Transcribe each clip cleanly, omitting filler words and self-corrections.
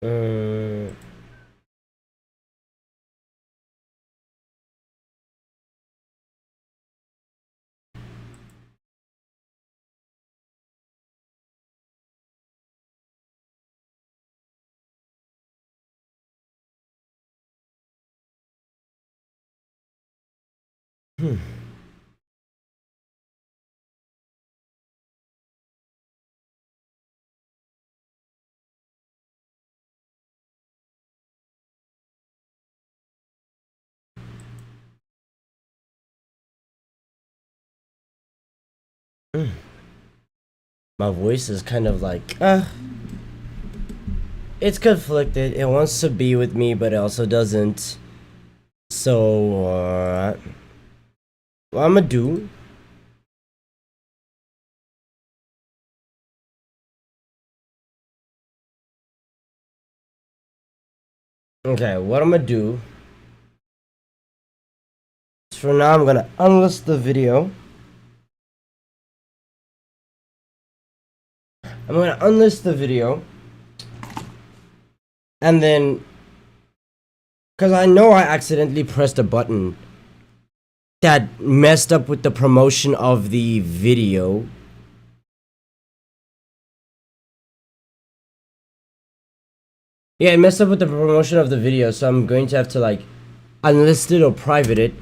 Uh, hmm. My voice is kind of like, it's conflicted. It wants to be with me, but it also doesn't. So, what I'm gonna do. Okay, what I'm gonna do. Is for now, I'm gonna unlist the video. I'm gonna unlist the video. And then, because I know I accidentally pressed a button that messed up with the promotion of the video. Yeah, it messed up with the promotion of the video, so I'm going to have to like unlist it or private it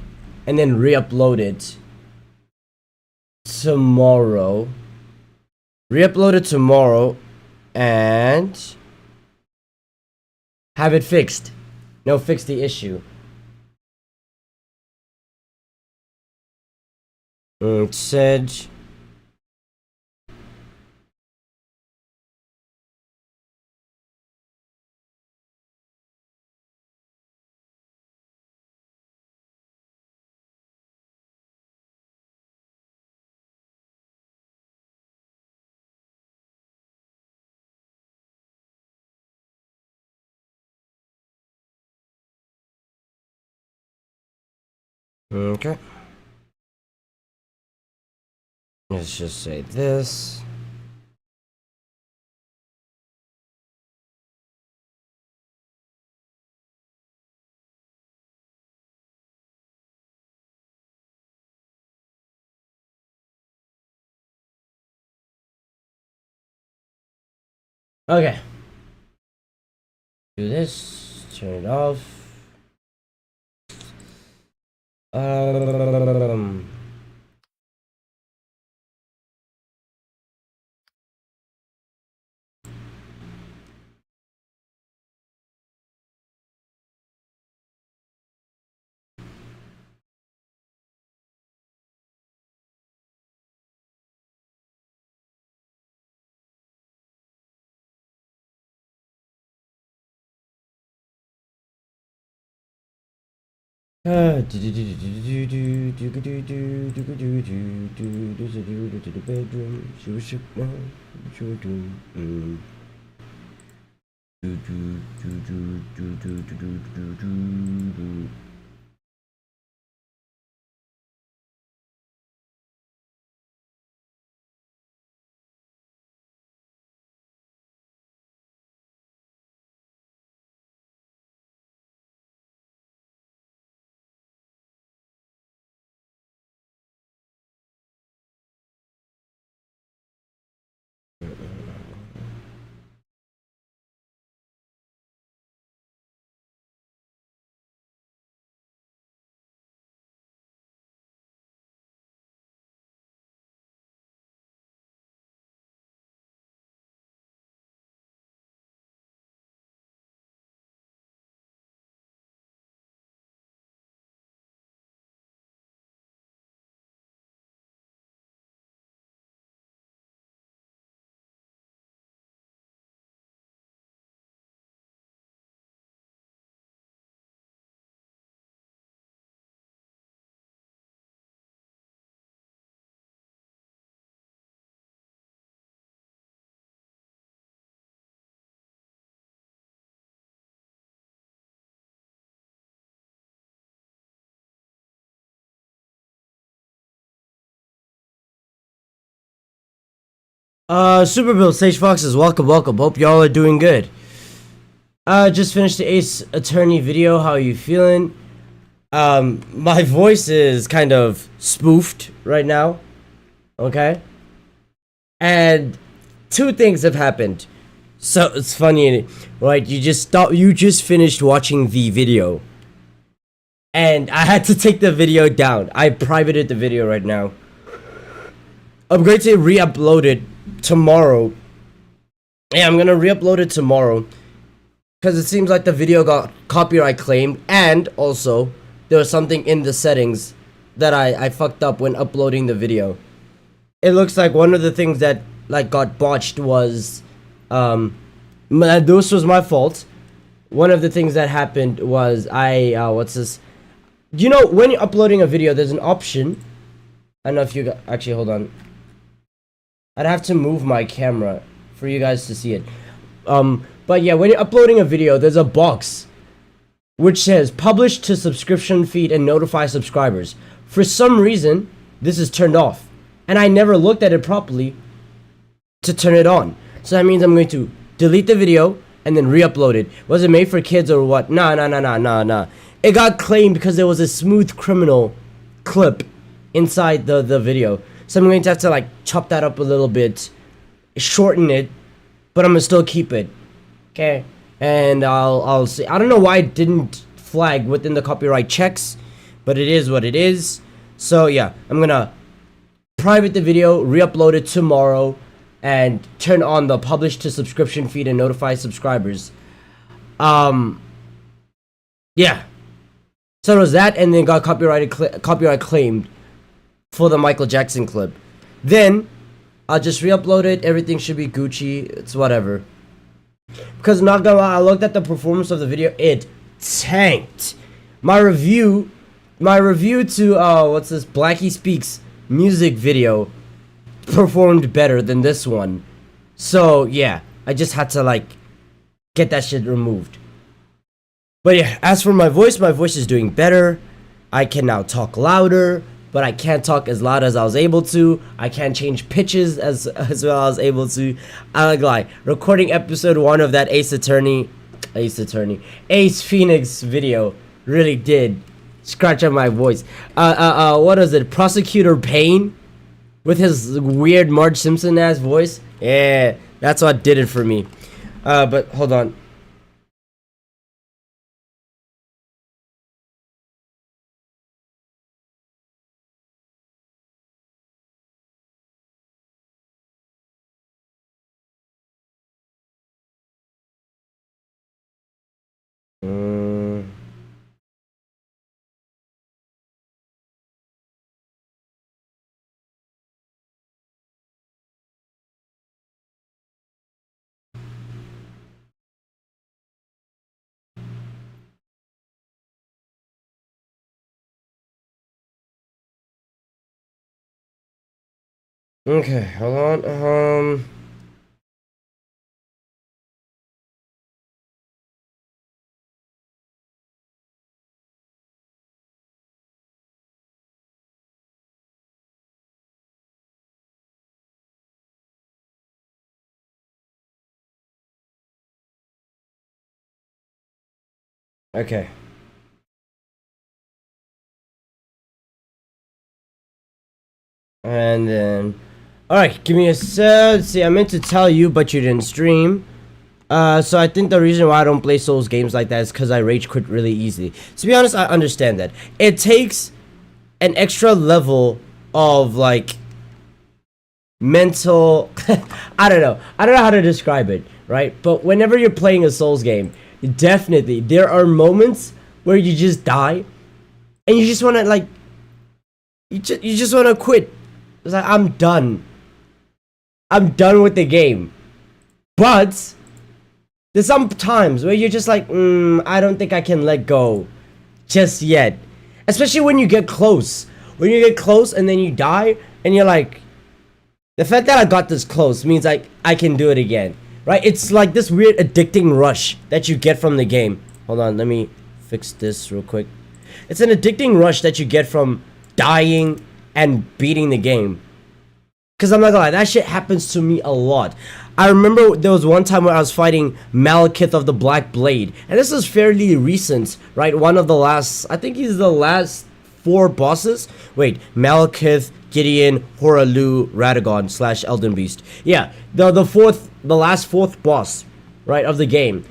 and then re-upload it tomorrow. Re-upload it tomorrow and have it fixed. No, fix the issue. Sedge. Okay. Let's just say this. Okay. Do this. Turn it off. Um. Super Bill, Sage Foxes, welcome, welcome. Hope y'all are doing good. Just finished the Ace Attorney video. How are you feeling? My voice is kind of spoofed right now. Okay? And two things have happened. So it's funny, right? You just finished watching the video. And I had to take the video down. I privated the video right now. I'm going to re-upload it tomorrow. Yeah, I'm gonna re-upload it tomorrow. Because it seems like the video got copyright claimed. And also, there was something in the settings that I fucked up when uploading the video. It looks like one of the things that like got botched was this was my fault. One of the things that happened was what's this? You know, when you're uploading a video, there's an option. I don't know if you actually hold on. I'd have to move my camera for you guys to see it. But yeah, when you're uploading a video, there's a box which says publish to subscription feed and notify subscribers. For some reason, this is turned off, and I never looked at it properly to turn it on. So that means I'm going to delete the video and then re-upload it. Was it made for kids or what? Nah. It got claimed because there was a smooth criminal clip inside the video. So I'm going to have to like chop that up a little bit, shorten it, but I'm gonna still keep it. Okay, and I'll see. I don't know why it didn't flag within the copyright checks, but it is what it is. So yeah, I'm gonna private the video, re-upload it tomorrow, and turn on the publish to subscription feed and notify subscribers. Yeah. So it was that, and then got copyright claimed for the Michael Jackson clip. Then I'll just re-upload it. Everything should be Gucci. It's whatever. Because not gonna lie, I looked at the performance of the video. It tanked. My review to what's this? Blackie Speaks music video performed better than this one. So yeah, I just had to like get that shit removed. But yeah, as for my voice is doing better. I can now talk louder, but I can't talk as loud as I was able to. I can't change pitches as well as I was able to. I like recording episode 1 of that Ace Phoenix video really did scratch up my voice. What is it? Prosecutor Payne with his weird Marge Simpson ass voice. Yeah, that's what did it for me. But hold on. Okay, hold on. Okay. And then, alright, give me a sec. See, I meant to tell you, but you didn't stream. So I think the reason why I don't play Souls games like that is because I rage quit really easily. To be honest, I understand that. It takes an extra level of, like, mental... I don't know how to describe it, right? But whenever you're playing a Souls game, definitely, there are moments where you just die, and you just want to, like... You just want to quit. It's like, I'm done. I'm done with the game. But there's some times where you're just like, I don't think I can let go just yet. Especially when you get close. When you get close and then you die, and you're like, the fact that I got this close means like I can do it again. Right? It's like this weird addicting rush that you get from the game. Hold on, let me fix this real quick. It's an addicting rush that you get from dying and beating the game. Cause I'm not gonna lie, that shit happens to me a lot. I remember there was one time where I was fighting Malekith of the Black Blade, and this is fairly recent, right? One of the last, I think he's the last 4 bosses. Wait, Malekith, Gideon, Horalu, Radagon / Elden Beast. Yeah, the last fourth boss, right, of the game.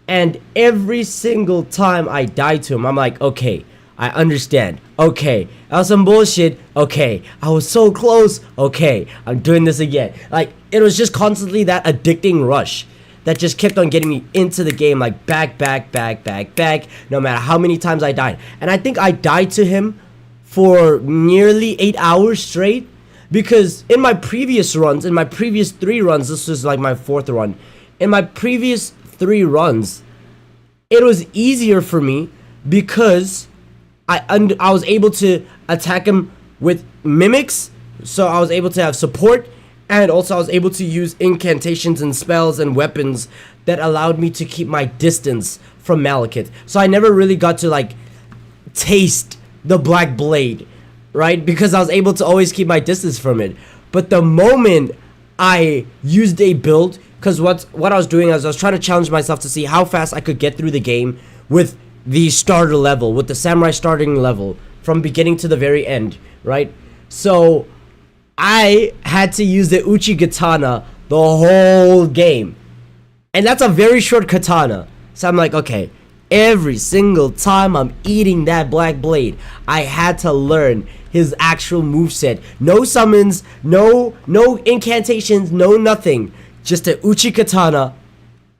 And every single time I die to him, I'm like, okay, I understand. Okay, that was some bullshit. Okay, I was so close. Okay, I'm doing this again. Like, it was just constantly that addicting rush that just kept on getting me into the game, like back, no matter how many times I died. And I think I died to him for nearly 8 hours straight, because in my previous runs, in my previous 3 runs, this was like my 4th run. In my previous 3 runs, it was easier for me because I was able to attack him with mimics, so I was able to have support, and also I was able to use incantations and spells and weapons that allowed me to keep my distance from Malekith. So I never really got to like taste the Black Blade, right? Because I was able to always keep my distance from it. But the moment I used a build, because what I was doing is I was trying to challenge myself to see how fast I could get through the game with the starter level, with the samurai starting level from beginning to the very end, right? So I had to use the Uchi Katana the whole game, and that's a very short katana. So I'm like, okay, every single time I'm eating that Black Blade, I had to learn his actual moveset. No summons, no incantations, no nothing, just a Uchi Katana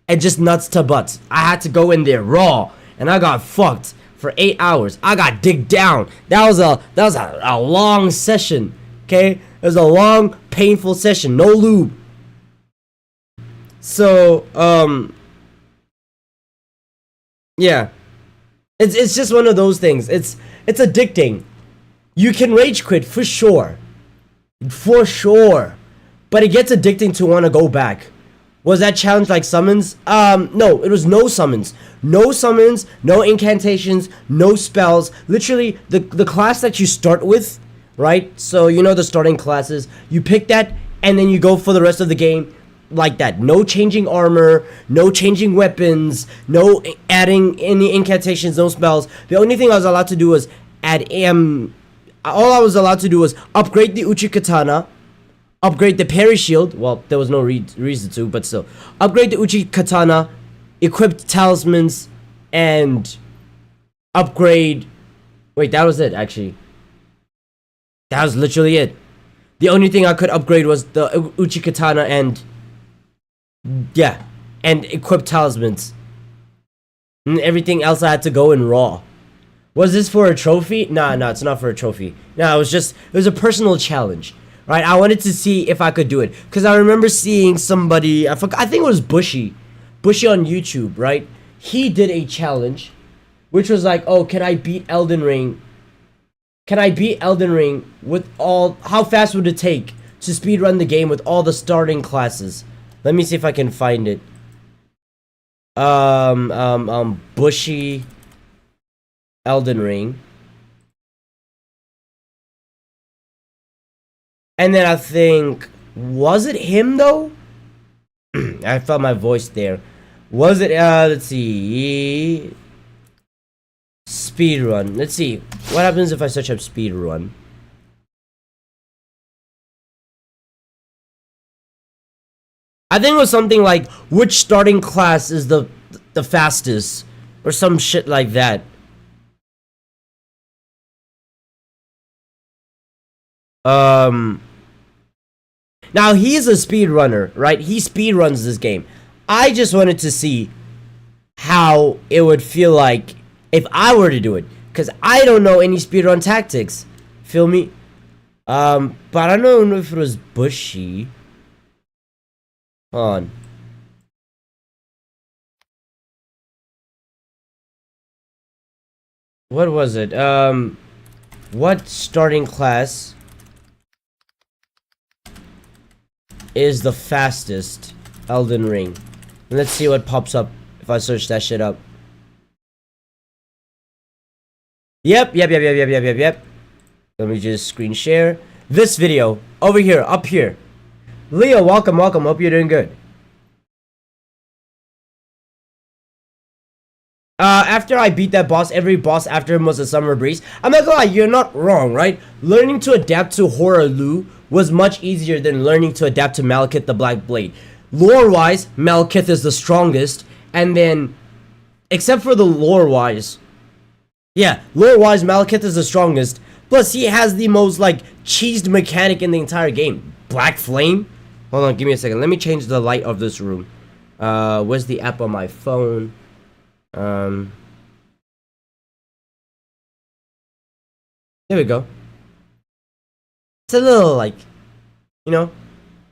and just nuts to butts. I had to go in there raw, and I got fucked for 8 hours. I got digged down. That was a long session. Okay, it was a long, painful session. No lube. So yeah, it's just one of those things. It's addicting. You can rage quit for sure, but it gets addicting to want to go back. Was that challenge like summons? No, it was no summons. No summons, no incantations, no spells. Literally, the class that you start with, right? So, you know the starting classes. You pick that, and then you go for the rest of the game like that. No changing armor, no changing weapons, no adding any incantations, no spells. The only thing I was allowed to do was add all I was allowed to do was upgrade the Uchi Katana, upgrade the parry shield. Well, there was no reason to, but still. Upgrade the Uchi Katana, equip talismans, and upgrade... Wait, that was it, actually. That was literally it. The only thing I could upgrade was the Uchi Katana and... yeah, and equip talismans. And everything else I had to go in raw. Was this for a trophy? Nah, it's not for a trophy. Nah, it was a personal challenge. Right, I wanted to see if I could do it, because I remember seeing somebody, I think it was Bushy on YouTube, right? He did a challenge, which was like, oh, can I beat Elden Ring? Can I beat Elden Ring with all, how fast would it take to speedrun the game with all the starting classes? Let me see if I can find it. Bushy Elden Ring. And then I think, was it him though? I felt my voice there. Was it, let's see. Speedrun. Let's see. What happens if I search up speedrun? I think it was something like, which starting class is the fastest? Or some shit like that. Now he's a speedrunner, right? He speedruns this game. I just wanted to see how it would feel like if I were to do it, because I don't know any speedrun tactics. Feel me? But I don't know if it was Bushy. Hold on. What was it? What starting class is the fastest Elden Ring? And let's see what pops up if I search that shit up. Yep. Let me just screen share this video over here, up here. Leo, welcome, welcome. Hope you're doing good. After I beat that boss, every boss after him was a summer breeze. I'm not gonna lie, you're not wrong, right? Learning to adapt to Horror Lu was much easier than learning to adapt to Malekith the Black Blade. Lore-wise, Malekith is the strongest, and then, except for the lore-wise, yeah, lore-wise, Malekith is the strongest. Plus, he has the most, like, cheesed mechanic in the entire game. Black Flame? Hold on, give me a second. Let me change the light of this room. Where's the app on my phone? There we go. It's a little, like, you know,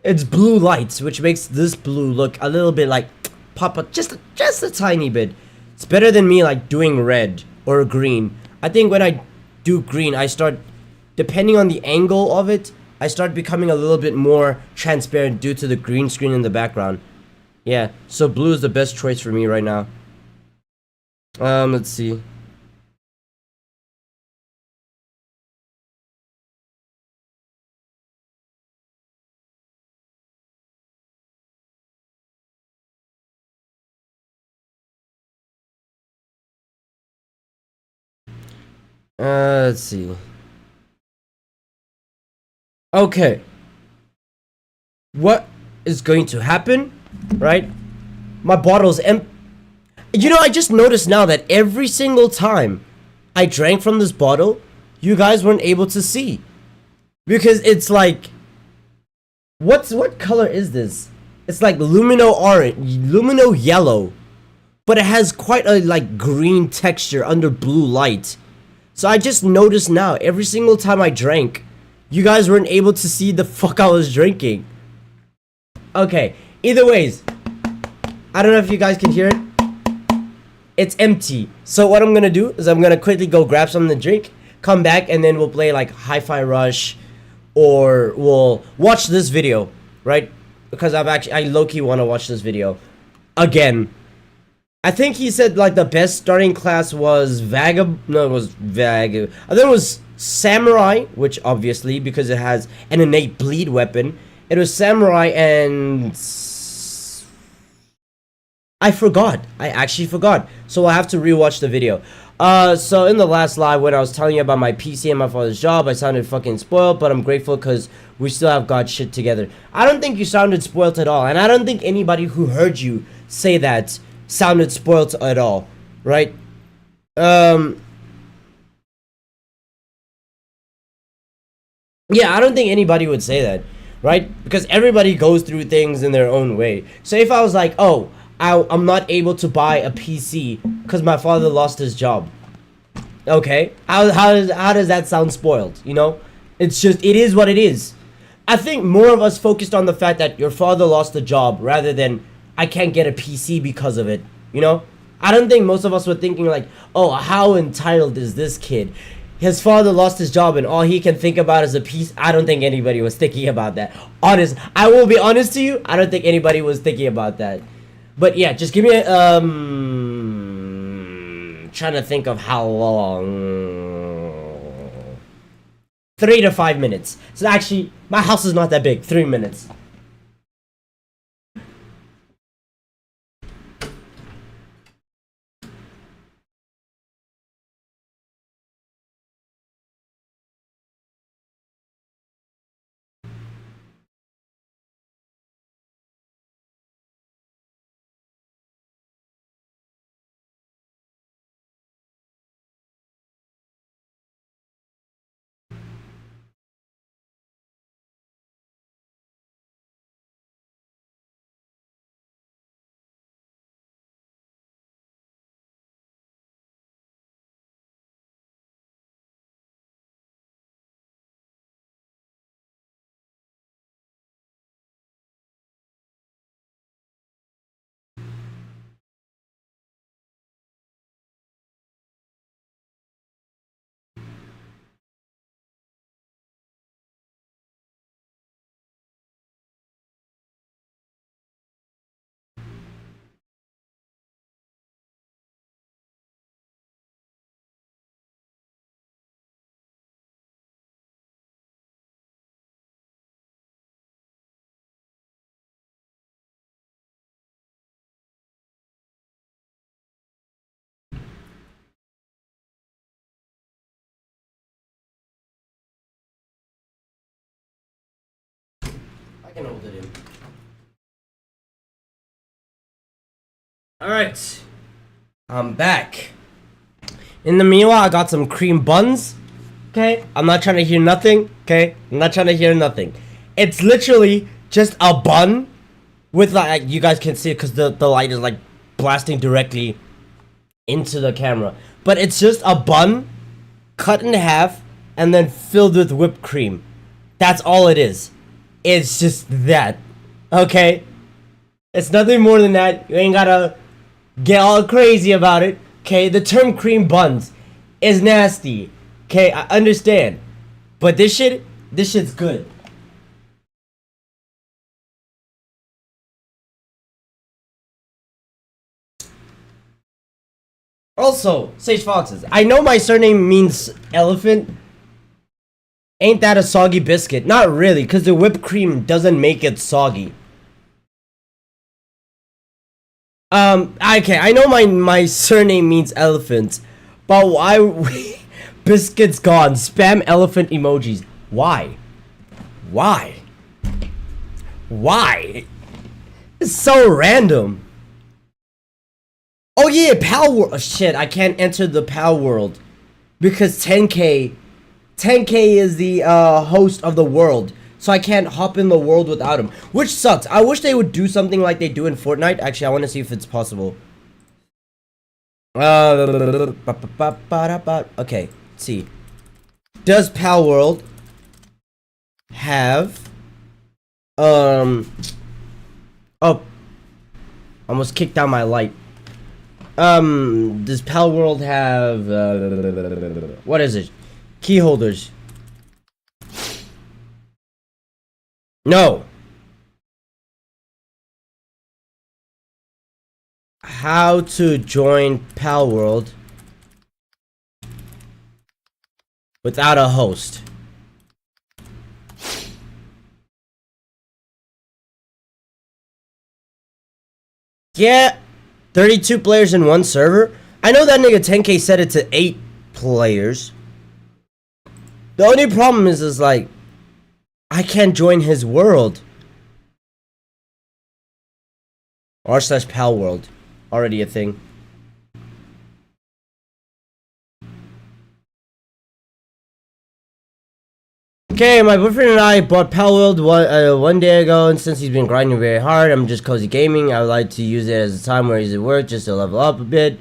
it's blue lights, which makes this blue look a little bit like pop up just a tiny bit. It's better than me like doing red or green. I think when I do green, I start, depending on the angle of it, I start becoming a little bit more transparent due to the green screen in the background. Yeah, so blue is the best choice for me right now. Let's see. Let's see. Okay. What is going to happen, right? My bottle's empty. You know, I just noticed now that every single time I drank from this bottle, you guys weren't able to see. Because it's like, what color is this? It's like lumino orange, lumino yellow, but it has quite a like green texture under blue light. So I just noticed now, every single time I drank, you guys weren't able to see the fuck I was drinking. Okay, either ways, I don't know if you guys can hear it. It's empty. So what I'm gonna do is I'm gonna quickly go grab something to drink, come back, and then we'll play like Hi-Fi Rush, or we'll watch this video, right? Because I low-key want to watch this video again. I think he said like the best starting class was I think it was Samurai, which obviously because it has an innate bleed weapon. It was Samurai and I forgot. I actually forgot. So I'll have to rewatch the video. So in the last live when I was telling you about my PC and my father's job, I sounded fucking spoiled, but I'm grateful because we still have got shit together. I don't think you sounded spoiled at all, and I don't think anybody who heard you say that sounded spoiled at all, right? Yeah, I don't think anybody would say that, right? Because everybody goes through things in their own way. So if I was like, oh, I'm not able to buy a PC because my father lost his job. Okay, how does that sound spoiled? You know, it's just, it is what it is. I think more of us focused on the fact that your father lost the job rather than I can't get a PC because of it. You know, I don't think most of us were thinking like, oh, how entitled is this kid? His father lost his job and all he can think about is a piece. I don't think anybody was thinking about that. Honest, I will be honest to you. I don't think anybody was thinking about that. But yeah, just give me a, trying to think of how long. 3 to 5 minutes. So actually, my house is not that big. 3 minutes. I can hold it in. Alright. I'm back. In the meanwhile, I got some cream buns. Okay? I'm not trying to hear nothing. Okay? I'm not trying to hear nothing. It's literally just a bun with, like, you guys can see it because the light is like blasting directly into the camera. But it's just a bun cut in half and then filled with whipped cream. That's all it is. It's just that. Okay? It's nothing more than that. You ain't gotta get all crazy about it. Okay? The term cream buns is nasty. Okay? I understand. But this shit's good. Also, Sage Foxes, I know my surname means elephant. Ain't that a soggy biscuit? Not really, because the whipped cream doesn't make it soggy. Okay, I know my surname means elephant, but why biscuits gone? Spam elephant emojis. Why? Why? Why? It's so random. Oh yeah, Pal World. Oh, shit, I can't enter the Pal World because 10K is the host of the world, so I can't hop in the world without him, which sucks. I wish they would do something like they do in Fortnite. Actually, I want to see if it's possible. Okay, let's see. Does Pal World have oh, almost kicked down my light. Does Pal World have what is it? Key holders. No. How to join Pal World without a host. Yeah, 32 players in one server. I know that nigga 10K set it to 8 players. The only problem is like, I can't join his world. r/Pal World. Already a thing. Okay, my boyfriend and I bought Pal World one day ago, and since he's been grinding very hard, I'm just cozy gaming. I would like to use it as a time where he's at work just to level up a bit.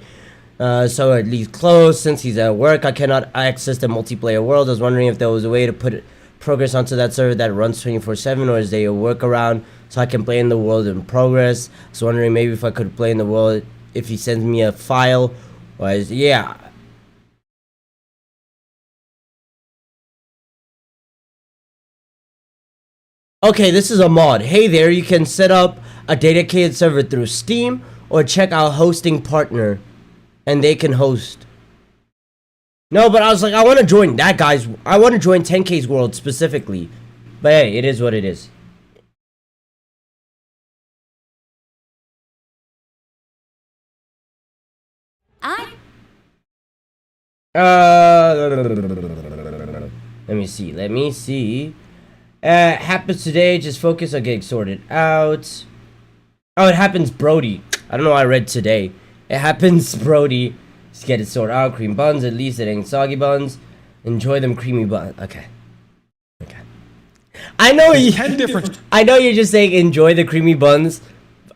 So at least close. Since he's at work, I cannot access the multiplayer world. I was wondering if there was a way to put progress onto that server that runs 24/7, or is there a workaround so I can play in the world in progress? I was wondering maybe if I could play in the world if he sends me a file. Or yeah. Okay, this is a mod. Hey there, you can set up a dedicated server through Steam or check out hosting partner and they can host. No, but I was like, I want to join that guy's. I want to join 10K's world specifically. But hey, it is what it is. Let me see. Let me see. Happens today. Just focus on getting sorted out. Oh, it happens, Brody. I don't know why I read today. It happens, Brody. Just get it sorted out. Cream buns. At least it ain't soggy buns. Enjoy them creamy buns. Okay. Okay. I know you. 10 different. I know you're just saying enjoy the creamy buns.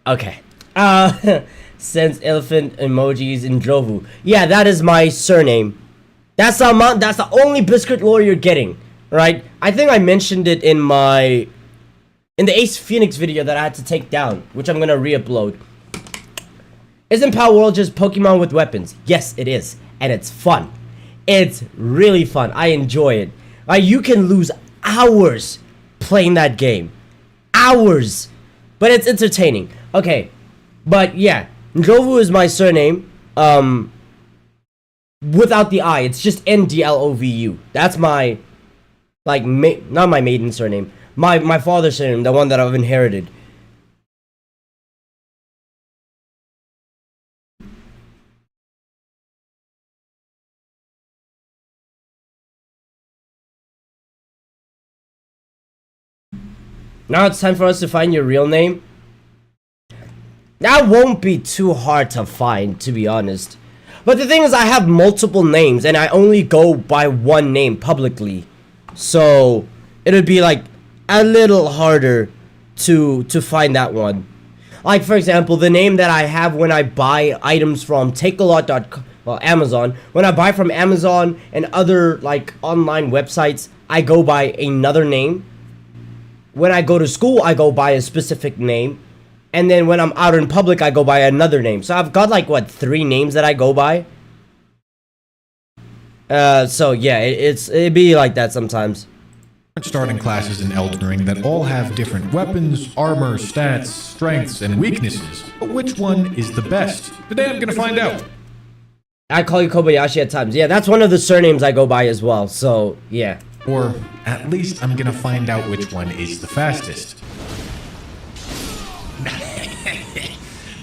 Okay. Sends elephant emojis in Jovu. Yeah, that is my surname. That's the amount. That's the only biscuit lore you're getting, right? I think I mentioned it in the Ace Phoenix video that I had to take down, which I'm gonna re-upload. Isn't Pal World just Pokemon with weapons? Yes, it is, and it's fun. It's really fun. I enjoy it. Like, you can lose hours playing that game, hours, but it's entertaining. Okay, but yeah, Ndlovu is my surname. Without the I, it's just Ndlovu. That's my, like, not my maiden surname. My father's surname, the one that I've inherited. Now it's time for us to find your real name. That won't be too hard to find, to be honest. But the thing is, I have multiple names, and I only go by one name publicly. So, it would be like a little harder to find that one. Like, for example, the name that I have when I buy items from takealot.com, well, Amazon. When I buy from Amazon and other, like, online websites, I go by another name. When I go to school, I go by a specific name. And then when I'm out in public, I go by another name. So I've got, like, what, 3 names that I go by? So, yeah, it'd be like that sometimes. Starting classes in Elden Ring that all have different weapons, armor, stats, strengths, and weaknesses. But which one is the best? Today I'm gonna find out. I call you Kobayashi at times. Yeah, that's one of the surnames I go by as well. So, yeah. Or at least I'm gonna find out which one is the fastest.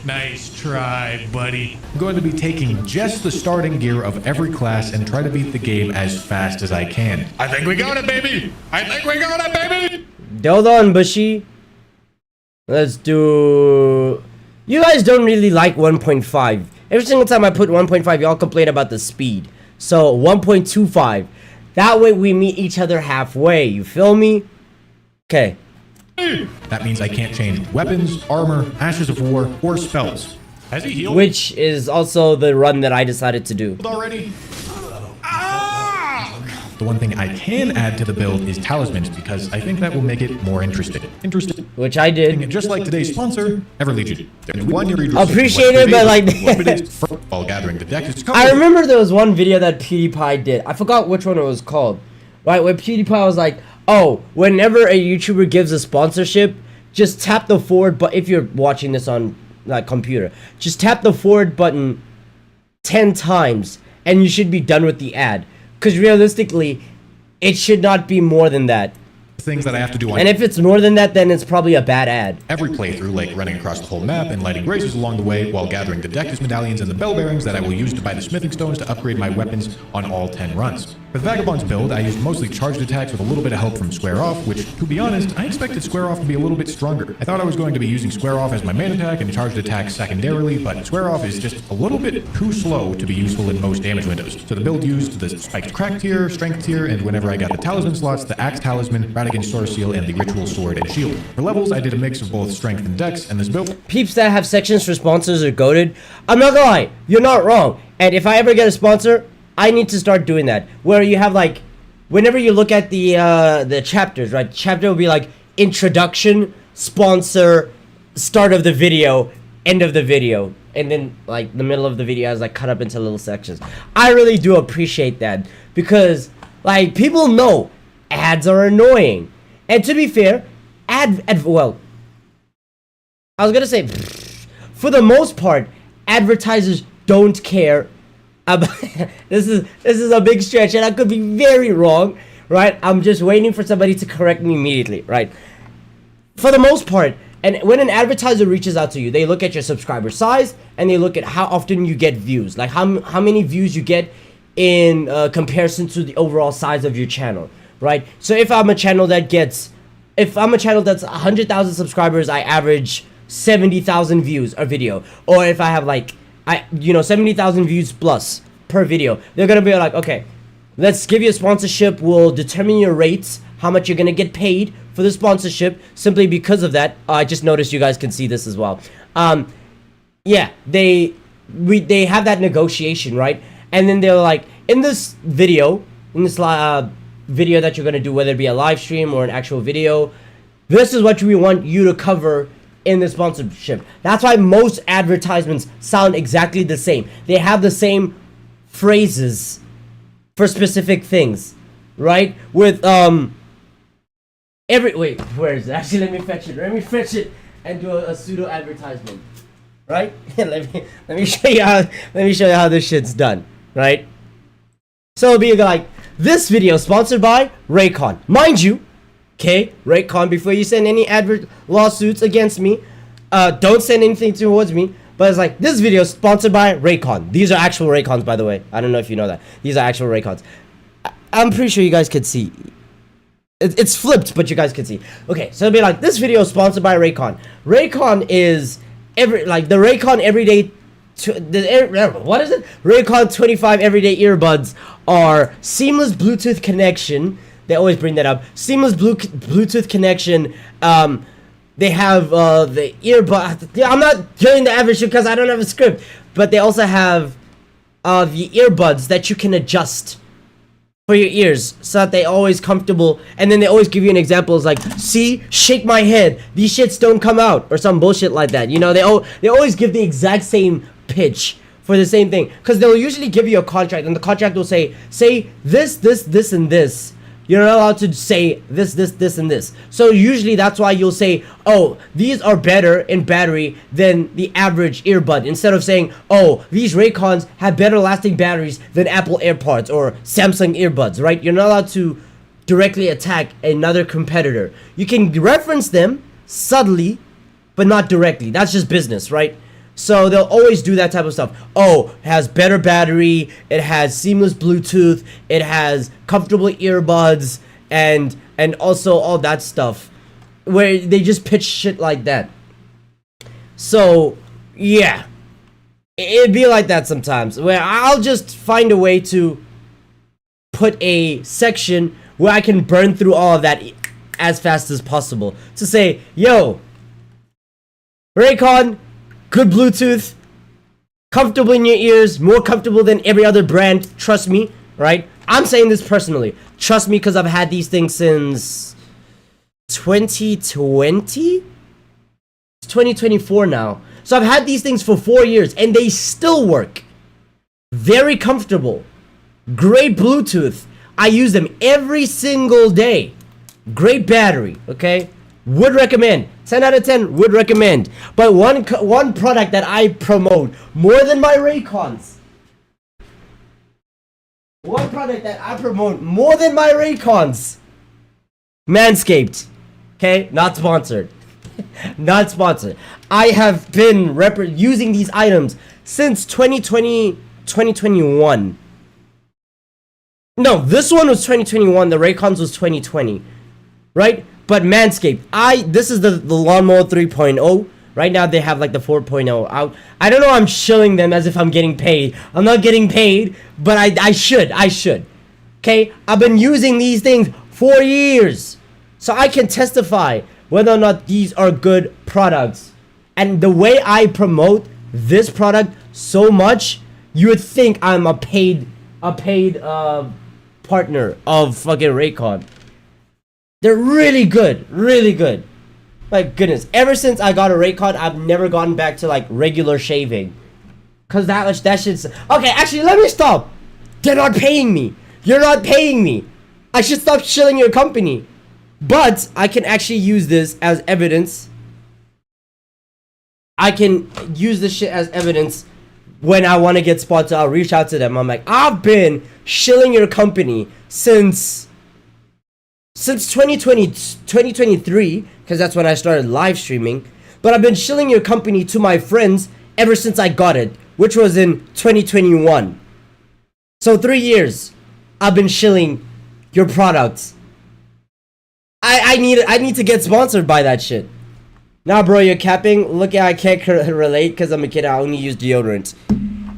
Nice try, buddy. I'm going to be taking just the starting gear of every class and try to beat the game as fast as I can. I think we got it, baby! I think we got it, baby! Hold on, Bushy. Let's do... You guys don't really like 1.5. Every single time I put 1.5, y'all complain about the speed. So, 1.25. That way we meet each other halfway. You feel me? Okay. That means I can't change weapons, armor, ashes of war, or spells. Has he healed? Which is also the run that I decided to do. Already? The one thing I can add to the build is talismans because I think that will make it more interesting. Which I did. Just like today's sponsor, Everlegion. Appreciate it, but like... while gathering the deck is I remember there was one video that PewDiePie did. I forgot which one it was called. Right, where PewDiePie was like, oh, whenever a YouTuber gives a sponsorship, just tap the forward button. If you're watching this on like computer, just tap the forward button 10 times and you should be done with the ad. Because realistically, it should not be more than that. Things that I have to do on, and if it's more than that, then it's probably a bad ad. Every playthrough, like running across the whole map and lighting races along the way while gathering the Dectus medallions and the bell bearings that I will use to buy the smithing stones to upgrade my weapons on all 10 runs. For the Vagabond's build, I used mostly charged attacks with a little bit of help from Square Off, which, to be honest, I expected Square Off to be a little bit stronger. I thought I was going to be using Square Off as my main attack and charged attacks secondarily, but Square Off is just a little bit too slow to be useful in most damage windows. So the build used the Spiked Crack tier, Strength tier, and whenever I got the talisman slots, the Axe Talisman, Radigan's Sword Seal, and the Ritual Sword and Shield. For levels, I did a mix of both Strength and Dex, and this build... Peeps that have sections for sponsors are goated. I'm not gonna lie, you're not wrong. And if I ever get a sponsor, I need to start doing that. Where you have like... Whenever you look at the chapters, right? Chapter will be like introduction, sponsor, start of the video, end of the video, and then like the middle of the video is like cut up into little sections. I really do appreciate that because like people know ads are annoying, and to be fair, well, I was gonna say for the most part, advertisers don't care. This is a big stretch and I could be very wrong, right? I'm just waiting for somebody to correct me immediately, right? For the most part, and when an advertiser reaches out to you, they look at your subscriber size and they look at how often you get views, like how many views you get in comparison to the overall size of your channel, right? So if I'm a channel that's 100,000 subscribers, I average 70,000 views a video, or if I have like 70,000 views plus per video, they're gonna be like, okay, let's give you a sponsorship. We'll determine your rates, how much you're gonna get paid for the sponsorship. Simply because of that, I just noticed you guys can see this as well. Yeah, they have that negotiation, right? And then they're like, in this video, video that you're gonna do, whether it be a live stream or an actual video, this is what we want you to cover in the sponsorship. That's why most advertisements sound exactly the same. They have the same phrases for specific things, right? With wait, where is it? Actually, let me fetch it and do a pseudo advertisement, right? let me show you how this shit's done, right? So it'll be like, this video sponsored by Raycon, mind you. Okay, Raycon, before you send any lawsuits against me, don't send anything towards me. But it's like, this video is sponsored by Raycon. These are actual Raycons, by the way. I don't know if you know that. These are actual Raycons. I'm pretty sure you guys could see. It's flipped, but you guys can see. Okay, so it'll be like, this video is sponsored by Raycon. Raycon is the Raycon everyday, what is it? Raycon 25 everyday earbuds are seamless Bluetooth connection. They always bring that up. Seamless Bluetooth connection. They have the earbud. I'm not doing the average because I don't have a script, but they also have the earbuds that you can adjust for your ears so that they always comfortable, and then they always give you an example. It's like, see, shake my head, these shits don't come out, or some bullshit like that. You know, they always give the exact same pitch for the same thing, because they'll usually give you a contract, and the contract will say this and this. You're not allowed to say this and this. So usually that's why you'll say, oh, these are better in battery than the average earbud, instead of saying, oh, these Raycons have better lasting batteries than Apple AirPods or Samsung earbuds, right? You're not allowed to directly attack another competitor. You can reference them subtly, but not directly. That's just business, right? So they'll always do that type of stuff. Oh, it has better battery, it has seamless Bluetooth, it has comfortable earbuds, and also all that stuff, where they just pitch shit like that. So yeah, it'd be like that sometimes, where I'll just find a way to put a section where I can burn through all of that as fast as possible to say, yo, Raycon, good Bluetooth, comfortable in your ears, more comfortable than every other brand, trust me, right? I'm saying this personally, trust me, because I've had these things since 2020? It's 2024 now. So I've had these things for 4 years, and they still work. Very comfortable. Great Bluetooth. I use them every single day. Great battery, okay? Would recommend. 10 out of 10 would recommend. But one product that I promote more than my Raycons. One product that I promote more than my Raycons. Manscaped. Okay? Not sponsored. Not sponsored. I have been using these items since 2021. No, this one was 2021. The Raycons was 2020. Right? But Manscaped, this is the Lawnmower 3.0. Right now they have like the 4.0 out. I don't know, I'm shilling them as if I'm getting paid. I'm not getting paid, but I should. Okay? I've been using these things for years. So I can testify whether or not these are good products. And the way I promote this product so much, you would think I'm a paid partner of fucking Raycon. They're really good, really good. My goodness, ever since I got a Raycon, I've never gotten back to like regular shaving, cause that shit's okay. Actually, let me stop. They're not paying me. You're not paying me. I should stop shilling your company. But I can actually use this as evidence. I can use this shit as evidence when I want to get sponsored. I'll reach out to them. I'm like, I've been shilling your company since 2023, because that's when I started live streaming. But I've been shilling your company to my friends ever since I got it, which was in 2021. So 3 years I've been shilling your products. I need to get sponsored by that shit. Nah, bro, you're capping. Look, I can't relate because I'm a kid. I only use deodorant.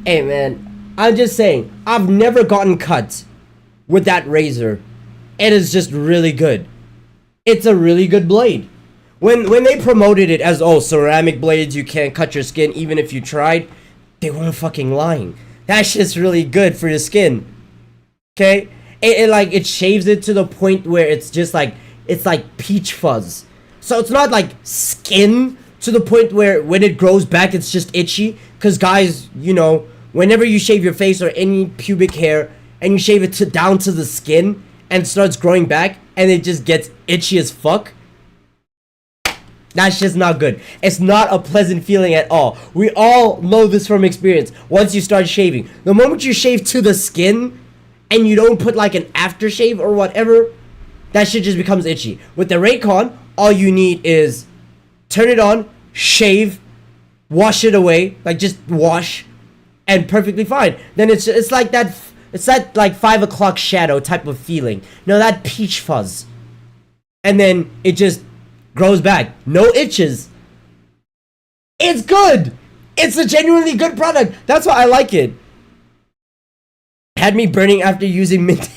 Hey, man, I'm just saying, I've never gotten cut with that razor. It is just really good. It's a really good blade. When they promoted it as, oh, ceramic blades, you can't cut your skin even if you tried, they weren't fucking lying. That shit's really good for your skin. Okay? It shaves it to the point where it's just like, it's like peach fuzz. So it's not like skin to the point where when it grows back, it's just itchy. Because guys, you know, whenever you shave your face or any pubic hair and you shave it down to the skin and it starts growing back and it just gets itchy as fuck, that's just not good. It's not a pleasant feeling at all. We all know this from experience. Once you start shaving, the moment you shave to the skin and you don't put like an aftershave or whatever, that shit just becomes itchy. With the Raycon, all you need is turn it on, shave, wash it away, like just wash, and perfectly fine. Then it's like that, it's that like 5 o'clock shadow type of feeling. You know, that peach fuzz. and then it just grows back. No itches. It's good. It's a genuinely good product. That's why I like it. Had me burning after using mint.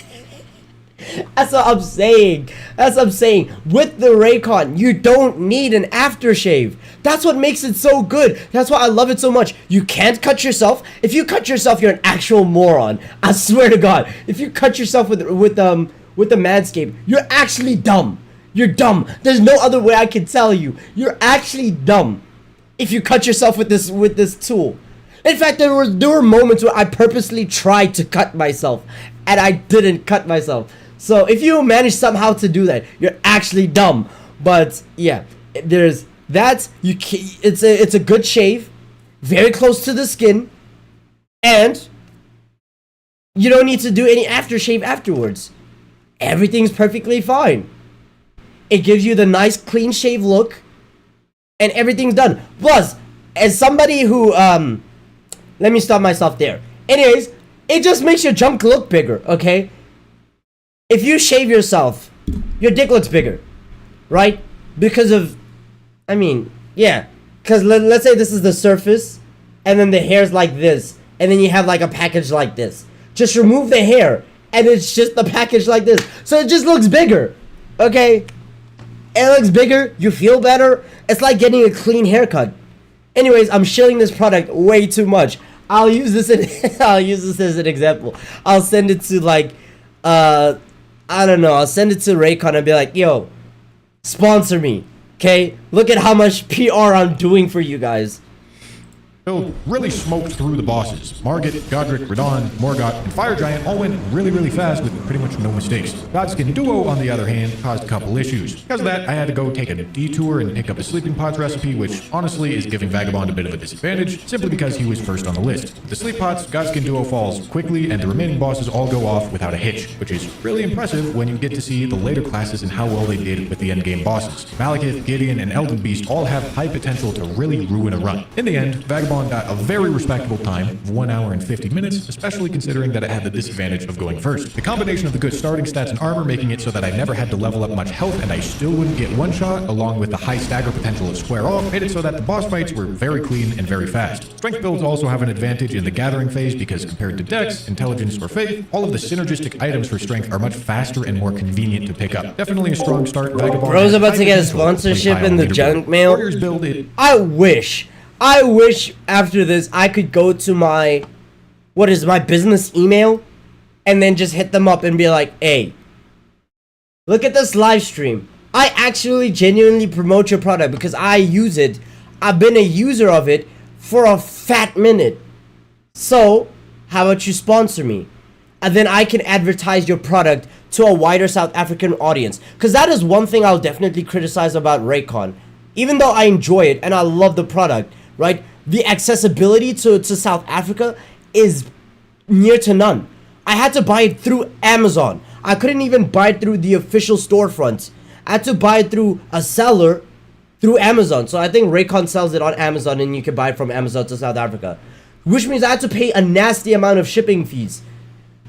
That's what I'm saying. That's what I'm saying. With the Raycon, you don't need an aftershave. That's what makes it so good. That's why I love it so much. You can't cut yourself. If you cut yourself, you're an actual moron. I swear to God. If you cut yourself with the Manscaped, you're actually dumb. You're dumb. There's no other way I can tell you. You're actually dumb if you cut yourself with this tool. In fact, there were moments where I purposely tried to cut myself and I didn't cut myself. So if you manage somehow to do that, you're actually dumb. But yeah, there's that. It's a good shave, very close to the skin, and you don't need to do any aftershave afterwards. Everything's perfectly fine. It gives you the nice clean shave look, and everything's done. Plus, as somebody who let me stop myself there. Anyways, it just makes your junk look bigger, okay? If you shave yourself, your dick looks bigger, right? Because of, I mean, yeah. Because let's say this is the surface, and then the hair's like this, and then you have like a package like this. Just remove the hair, and it's just the package like this. So it just looks bigger, okay? It looks bigger, you feel better. It's like getting a clean haircut. Anyways, I'm shilling this product way too much. I'll use this as an example. I'll send it to like, I don't know. I'll send it to Raycon and be like, yo, sponsor me. Okay? Look at how much PR I'm doing for you guys. Bill really smoked through the bosses. Margit, Godric, Radon, Morgott, and Fire Giant all went really fast with pretty much no mistakes. Godskin Duo, on the other hand, caused a couple issues. Because of that, I had to go take a detour and pick up the Sleeping Pots recipe, which honestly is giving Vagabond a bit of a disadvantage, simply because he was first on the list. With the Sleep Pots, Godskin Duo falls quickly, and the remaining bosses all go off without a hitch, which is really impressive when you get to see the later classes and how well they did with the endgame bosses. Malekith, Gideon, and Elden Beast all have high potential to really ruin a run. In the end, Vagabond got a very respectable time of 1 hour and 50 minutes, especially considering that it had the disadvantage of going first. The combination of the good starting stats and armor making it so that I never had to level up much health and I still wouldn't get one shot, along with the high stagger potential of Square Off, made it so that the boss fights were very clean and very fast. Strength builds also have an advantage in the gathering phase because compared to Dex, Intelligence, or Faith, all of the synergistic items for strength are much faster and more convenient to pick up. Definitely a strong start. Vagabond Bro's about to get a sponsorship in the junk mail. Warriors build it. I wish after this I could go to my business email and then just hit them up and be like, hey, look at this live stream. I actually genuinely promote your product because I use it. I've been a user of it for a fat minute. So, how about you sponsor me? And then I can advertise your product to a wider South African audience. Because that is one thing I'll definitely criticize about Raycon. Even though I enjoy it and I love the product, right? The accessibility to South Africa is near to none. I had to buy it through Amazon. I couldn't even buy it through the official storefront. I had to buy it through a seller through Amazon. So I think Raycon sells it on Amazon and you can buy it from Amazon to South Africa. Which means I had to pay a nasty amount of shipping fees,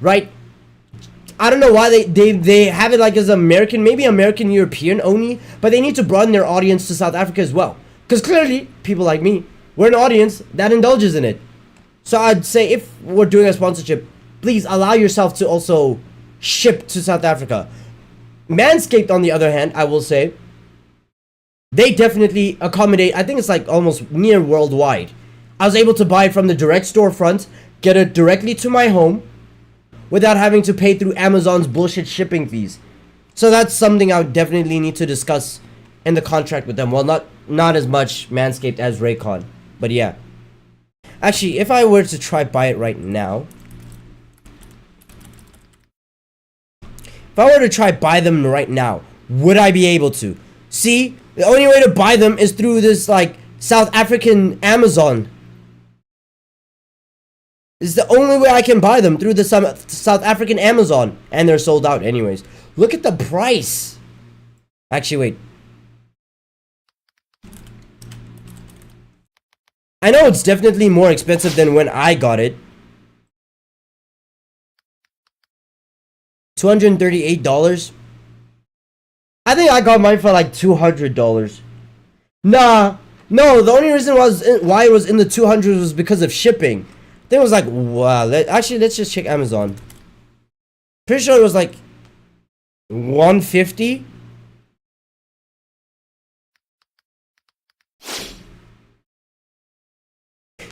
right? I don't know why they have it like as American, maybe American European only, but they need to broaden their audience to South Africa as well. Because clearly, people like me, we're an audience that indulges in it. So I'd say if we're doing a sponsorship, please allow yourself to also ship to South Africa. Manscaped, on the other hand, I will say, they definitely accommodate, I think it's like almost near worldwide. I was able to buy it from the direct storefront, get it directly to my home, without having to pay through Amazon's bullshit shipping fees. So that's something I would definitely need to discuss in the contract with them. Well, not as much Manscaped as Raycon, but yeah. Actually, if I were to try buy it right now, if I were to try buy them right now, would I be able to? See, the only way to buy them is through this like South African Amazon. It's the only way I can buy them, through the South African Amazon. And they're sold out anyways. Look at the price. Actually, wait. I know it's definitely more expensive than when I got it. $238. I think I got mine for like $200. Nah, no. The only reason why it was in the 200s was because of shipping. I think it was like, wow. Actually, let's just check Amazon. Pretty sure it was like 150.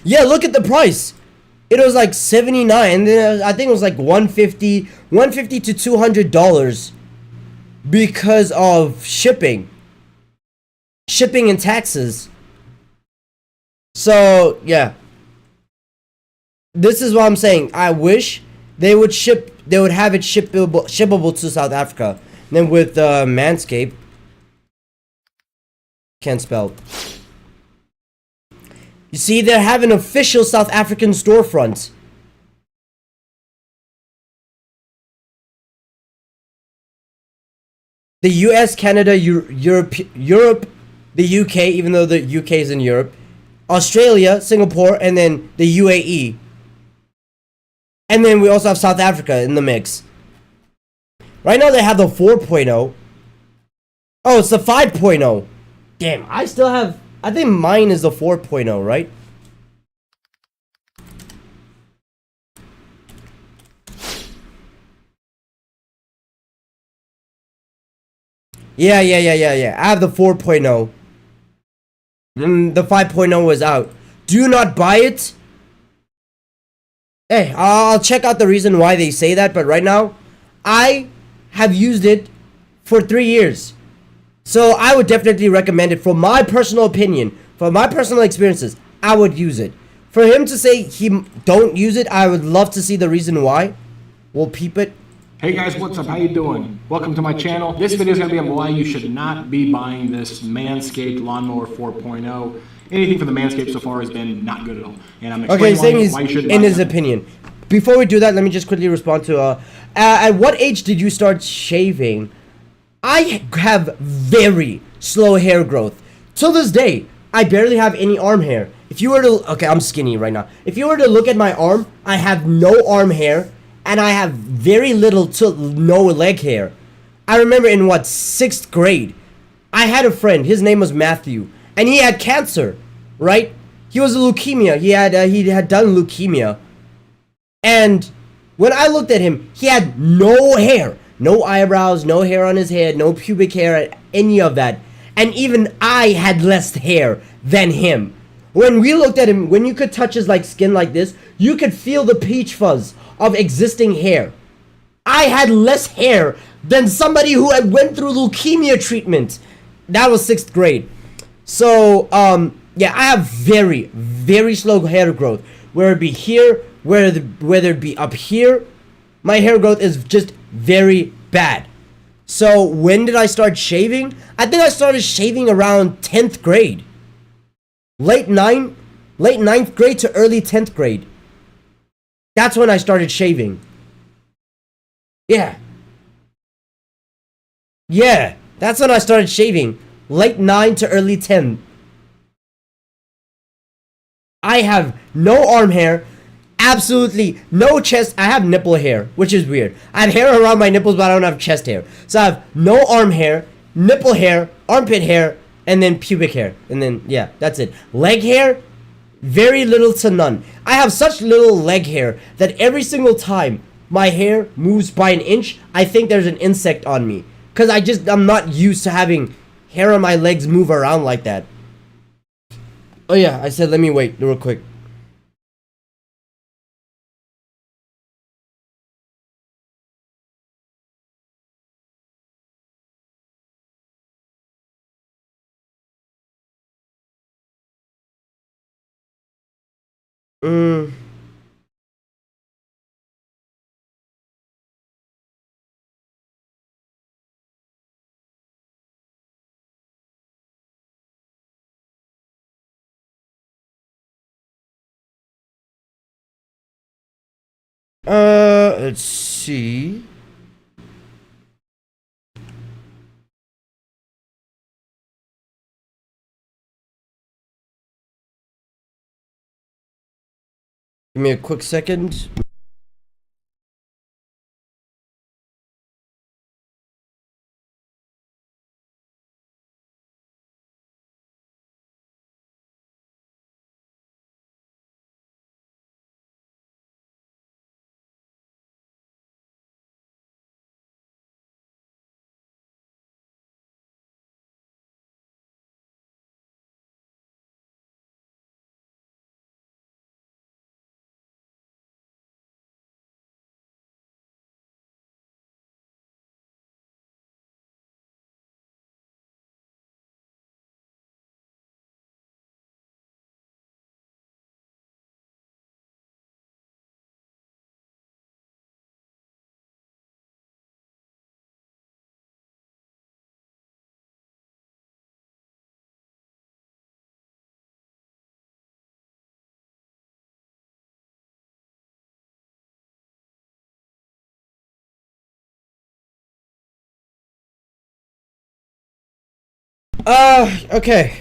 Yeah, look at the price. It was like 79, and then I think it was like 150 to $200 because of shipping and taxes. So yeah, this is what I'm saying. I wish they would have it shippable to South Africa. And then with Manscaped, can't spell. You see, they have an official South African storefront. The US, Canada, Europe, the UK, even though the UK is in Europe, Australia, Singapore, and then the UAE. And then we also have South Africa in the mix. Right now they have the 4.0. Oh, it's the 5.0. Damn, I still have... I think mine is the 4.0, right? Yeah. I have the 4.0. The 5.0 is out. Do not buy it. Hey, I'll check out the reason why they say that, but right now, I have used it for 3 years. So I would definitely recommend it. From my personal opinion, from my personal experiences, I would use it. For him to say he don't use it, I would love to see the reason why. We'll peep it. Hey guys, what's up? How you doing? Welcome to my channel. This video is going to be on why you should not be buying this Manscaped Lawnmower 4.0. Anything from the Manscaped so far has been not good at all. And I'm explaining why you shouldn't buy in his opinion. Before we do that, let me just quickly respond to at what age did you start shaving? I have very slow hair growth. Till this day, I barely have any arm hair. If you were to... Okay, I'm skinny right now. If you were to look at my arm, I have no arm hair. And I have very little to no leg hair. I remember in, 6th grade, I had a friend. His name was Matthew. And he had cancer, right? He was a leukemia. He had done leukemia. And when I looked at him, he had no hair. No eyebrows, no hair on his head, no pubic hair, any of that. And even I had less hair than him. When we looked at him, when you could touch his skin like this, you could feel the peach fuzz of existing hair. I had less hair than somebody who had went through leukemia treatment. That was 6th grade. So, yeah, I have very, very slow hair growth. Whether it be here, whether it be up here, my hair growth is just very bad. So when did I start shaving? I think I started shaving around 10th grade. Late 9th grade to early 10th grade. That's when I started shaving. Yeah, that's when I started shaving. Late 9 to early 10. I have no arm hair. Absolutely no chest. I have nipple hair, which is weird. I have hair around my nipples, but I don't have chest hair. So I have no arm hair, nipple hair, armpit hair, and then pubic hair. And then, yeah, that's it. Leg hair, very little to none. I have such little leg hair that every single time my hair moves by an inch, I think there's an insect on me. Because I'm not used to having hair on my legs move around like that. Oh yeah, I said let me wait real quick. Let's see. Give me a quick second. Okay.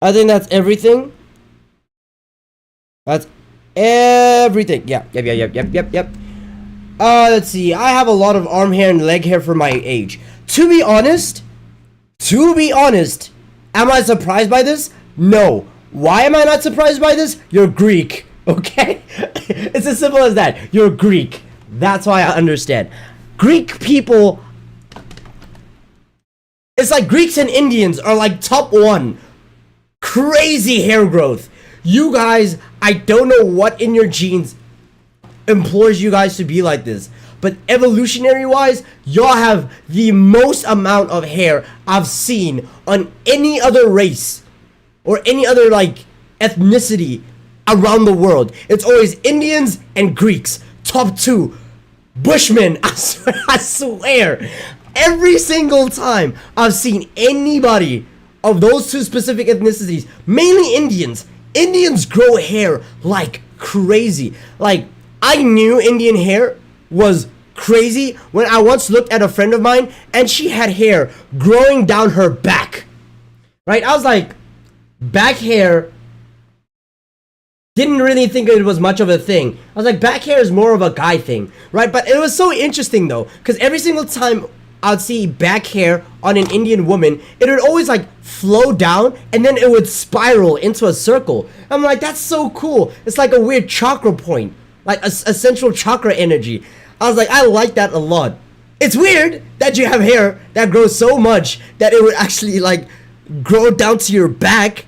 I think that's everything. That's everything. Yep. Let's see. I have a lot of arm hair and leg hair for my age. To be honest, am I surprised by this? No. Why am I not surprised by this? You're Greek, okay? It's as simple as that. You're Greek. That's why I understand. Greek people, it's like Greeks and Indians are like top one. Crazy hair growth. You guys, I don't know what in your genes implores you guys to be like this, but evolutionary wise, y'all have the most amount of hair I've seen on any other race or any other like ethnicity around the world. It's always Indians and Greeks, top two. Bushmen, I swear, every single time I've seen anybody of those two specific ethnicities, mainly Indians grow hair like crazy. Like, I knew Indian hair was crazy when I once looked at a friend of mine and she had hair growing down her back. Right? I was like, back hair, didn't really think it was much of a thing. I was like, back hair is more of a guy thing. Right? But it was so interesting though, because every single time I'd see back hair on an Indian woman, it would always like flow down and then it would spiral into a circle. I'm like, that's so cool. It's like a weird chakra point, like a central chakra energy. I was like, I like that a lot. It's weird that you have hair that grows so much that it would actually like grow down to your back,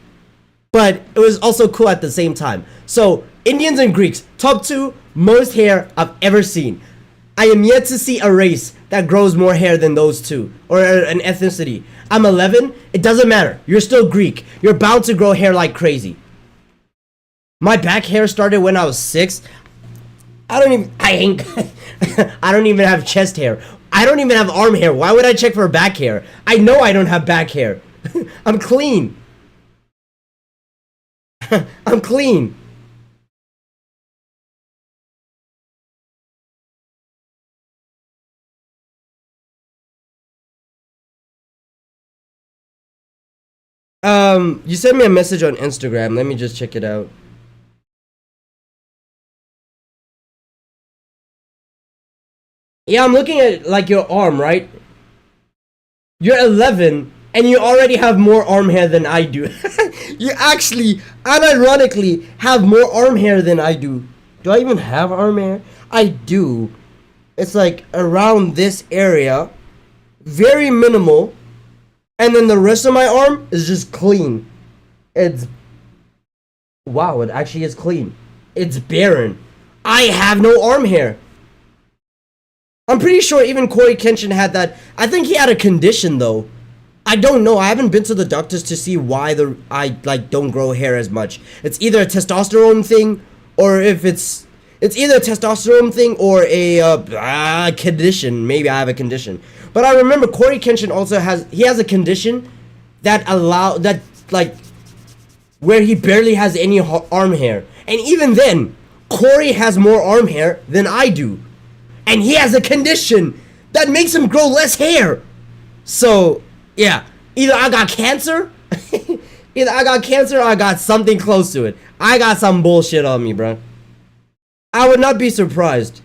but it was also cool at the same time. So Indians and Greeks, top two most hair I've ever seen. I am yet to see a race that grows more hair than those two, or an ethnicity. I'm 11, it doesn't matter. You're still Greek. You're bound to grow hair like crazy. My back hair started when I was 6. I don't even have chest hair. I don't even have arm hair. Why would I check for back hair? I know I don't have back hair. I'm clean. I'm clean. You sent me a message on Instagram. Let me just check it out. Yeah, I'm looking at like your arm, right? You're 11 and you already have more arm hair than I do. You actually, unironically, have more arm hair than I do. Do I even have arm hair? I do. It's like around this area. Very minimal. And then the rest of my arm is just clean. It's... Wow, it actually is clean. It's barren. I have no arm hair. I'm pretty sure even Corey Kenshin had that. I think he had a condition though. I don't know. I haven't been to the doctors to see why I like don't grow hair as much. It's either a testosterone thing, or if it's either a testosterone thing or a condition. Maybe I have a condition. But I remember Corey Kenshin also has a condition that like where he barely has any arm hair. And even then, Corey has more arm hair than I do. And he has a condition that makes him grow less hair. So, yeah, either I got cancer, or I got something close to it. I got some bullshit on me, bro. I would not be surprised.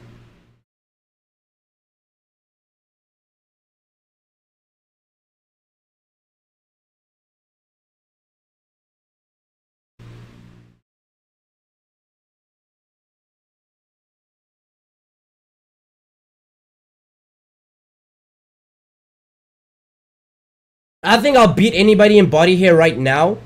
I think I'll beat anybody in body hair right now.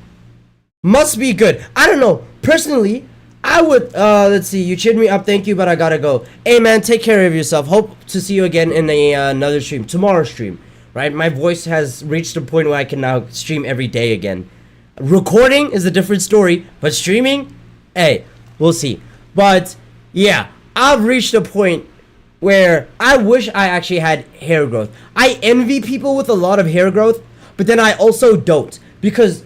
Must be good. I don't know. Personally, I would, let's see. You cheered me up. Thank you, but I gotta go. Hey, man, take care of yourself. Hope to see you again in another stream. Tomorrow's stream, right? My voice has reached a point where I can now stream every day again. Recording is a different story, but streaming, hey, we'll see. But, yeah, I've reached a point where I wish I actually had hair growth. I envy people with a lot of hair growth, but then I also don't, because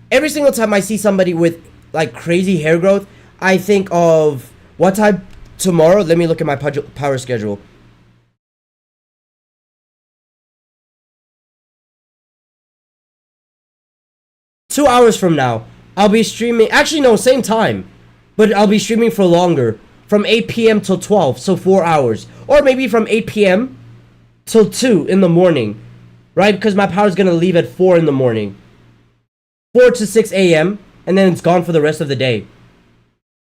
every single time I see somebody with like crazy hair growth, I think of what time tomorrow. Let me look at my power schedule. 2 hours from now, I'll be streaming. Actually, no, same time. But I'll be streaming for longer. From 8 p.m. till 12, so 4 hours. Or maybe from 8 p.m. till 2 in the morning. Right? Because my power's going to leave at 4 in the morning. 4 to 6 a.m. And then it's gone for the rest of the day.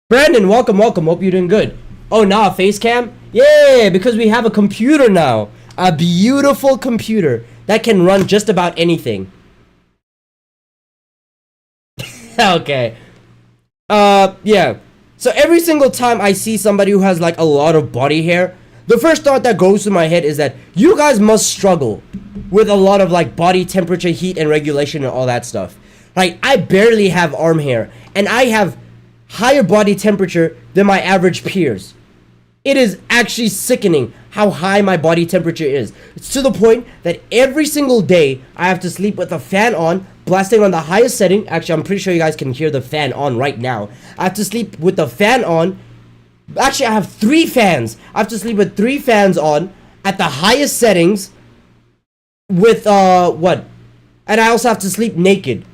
Brandon, welcome, welcome. Hope you're doing good. Oh, now a face cam? Yeah, because we have a computer now. A beautiful computer that can run just about anything. Okay. Yeah. So every single time I see somebody who has like a lot of body hair, the first thought that goes to my head is that you guys must struggle with a lot of like body temperature, heat, and regulation and all that stuff. Like, I barely have arm hair, and I have higher body temperature than my average peers. It is actually sickening how high my body temperature is. It's to the point that every single day I have to sleep with a fan on, blasting on the highest setting. Actually, I'm pretty sure you guys can hear the fan on right now. I have to sleep with the fan on. Actually, I have 3 fans. I have to sleep with 3 fans on at the highest settings with, what? And I also have to sleep naked.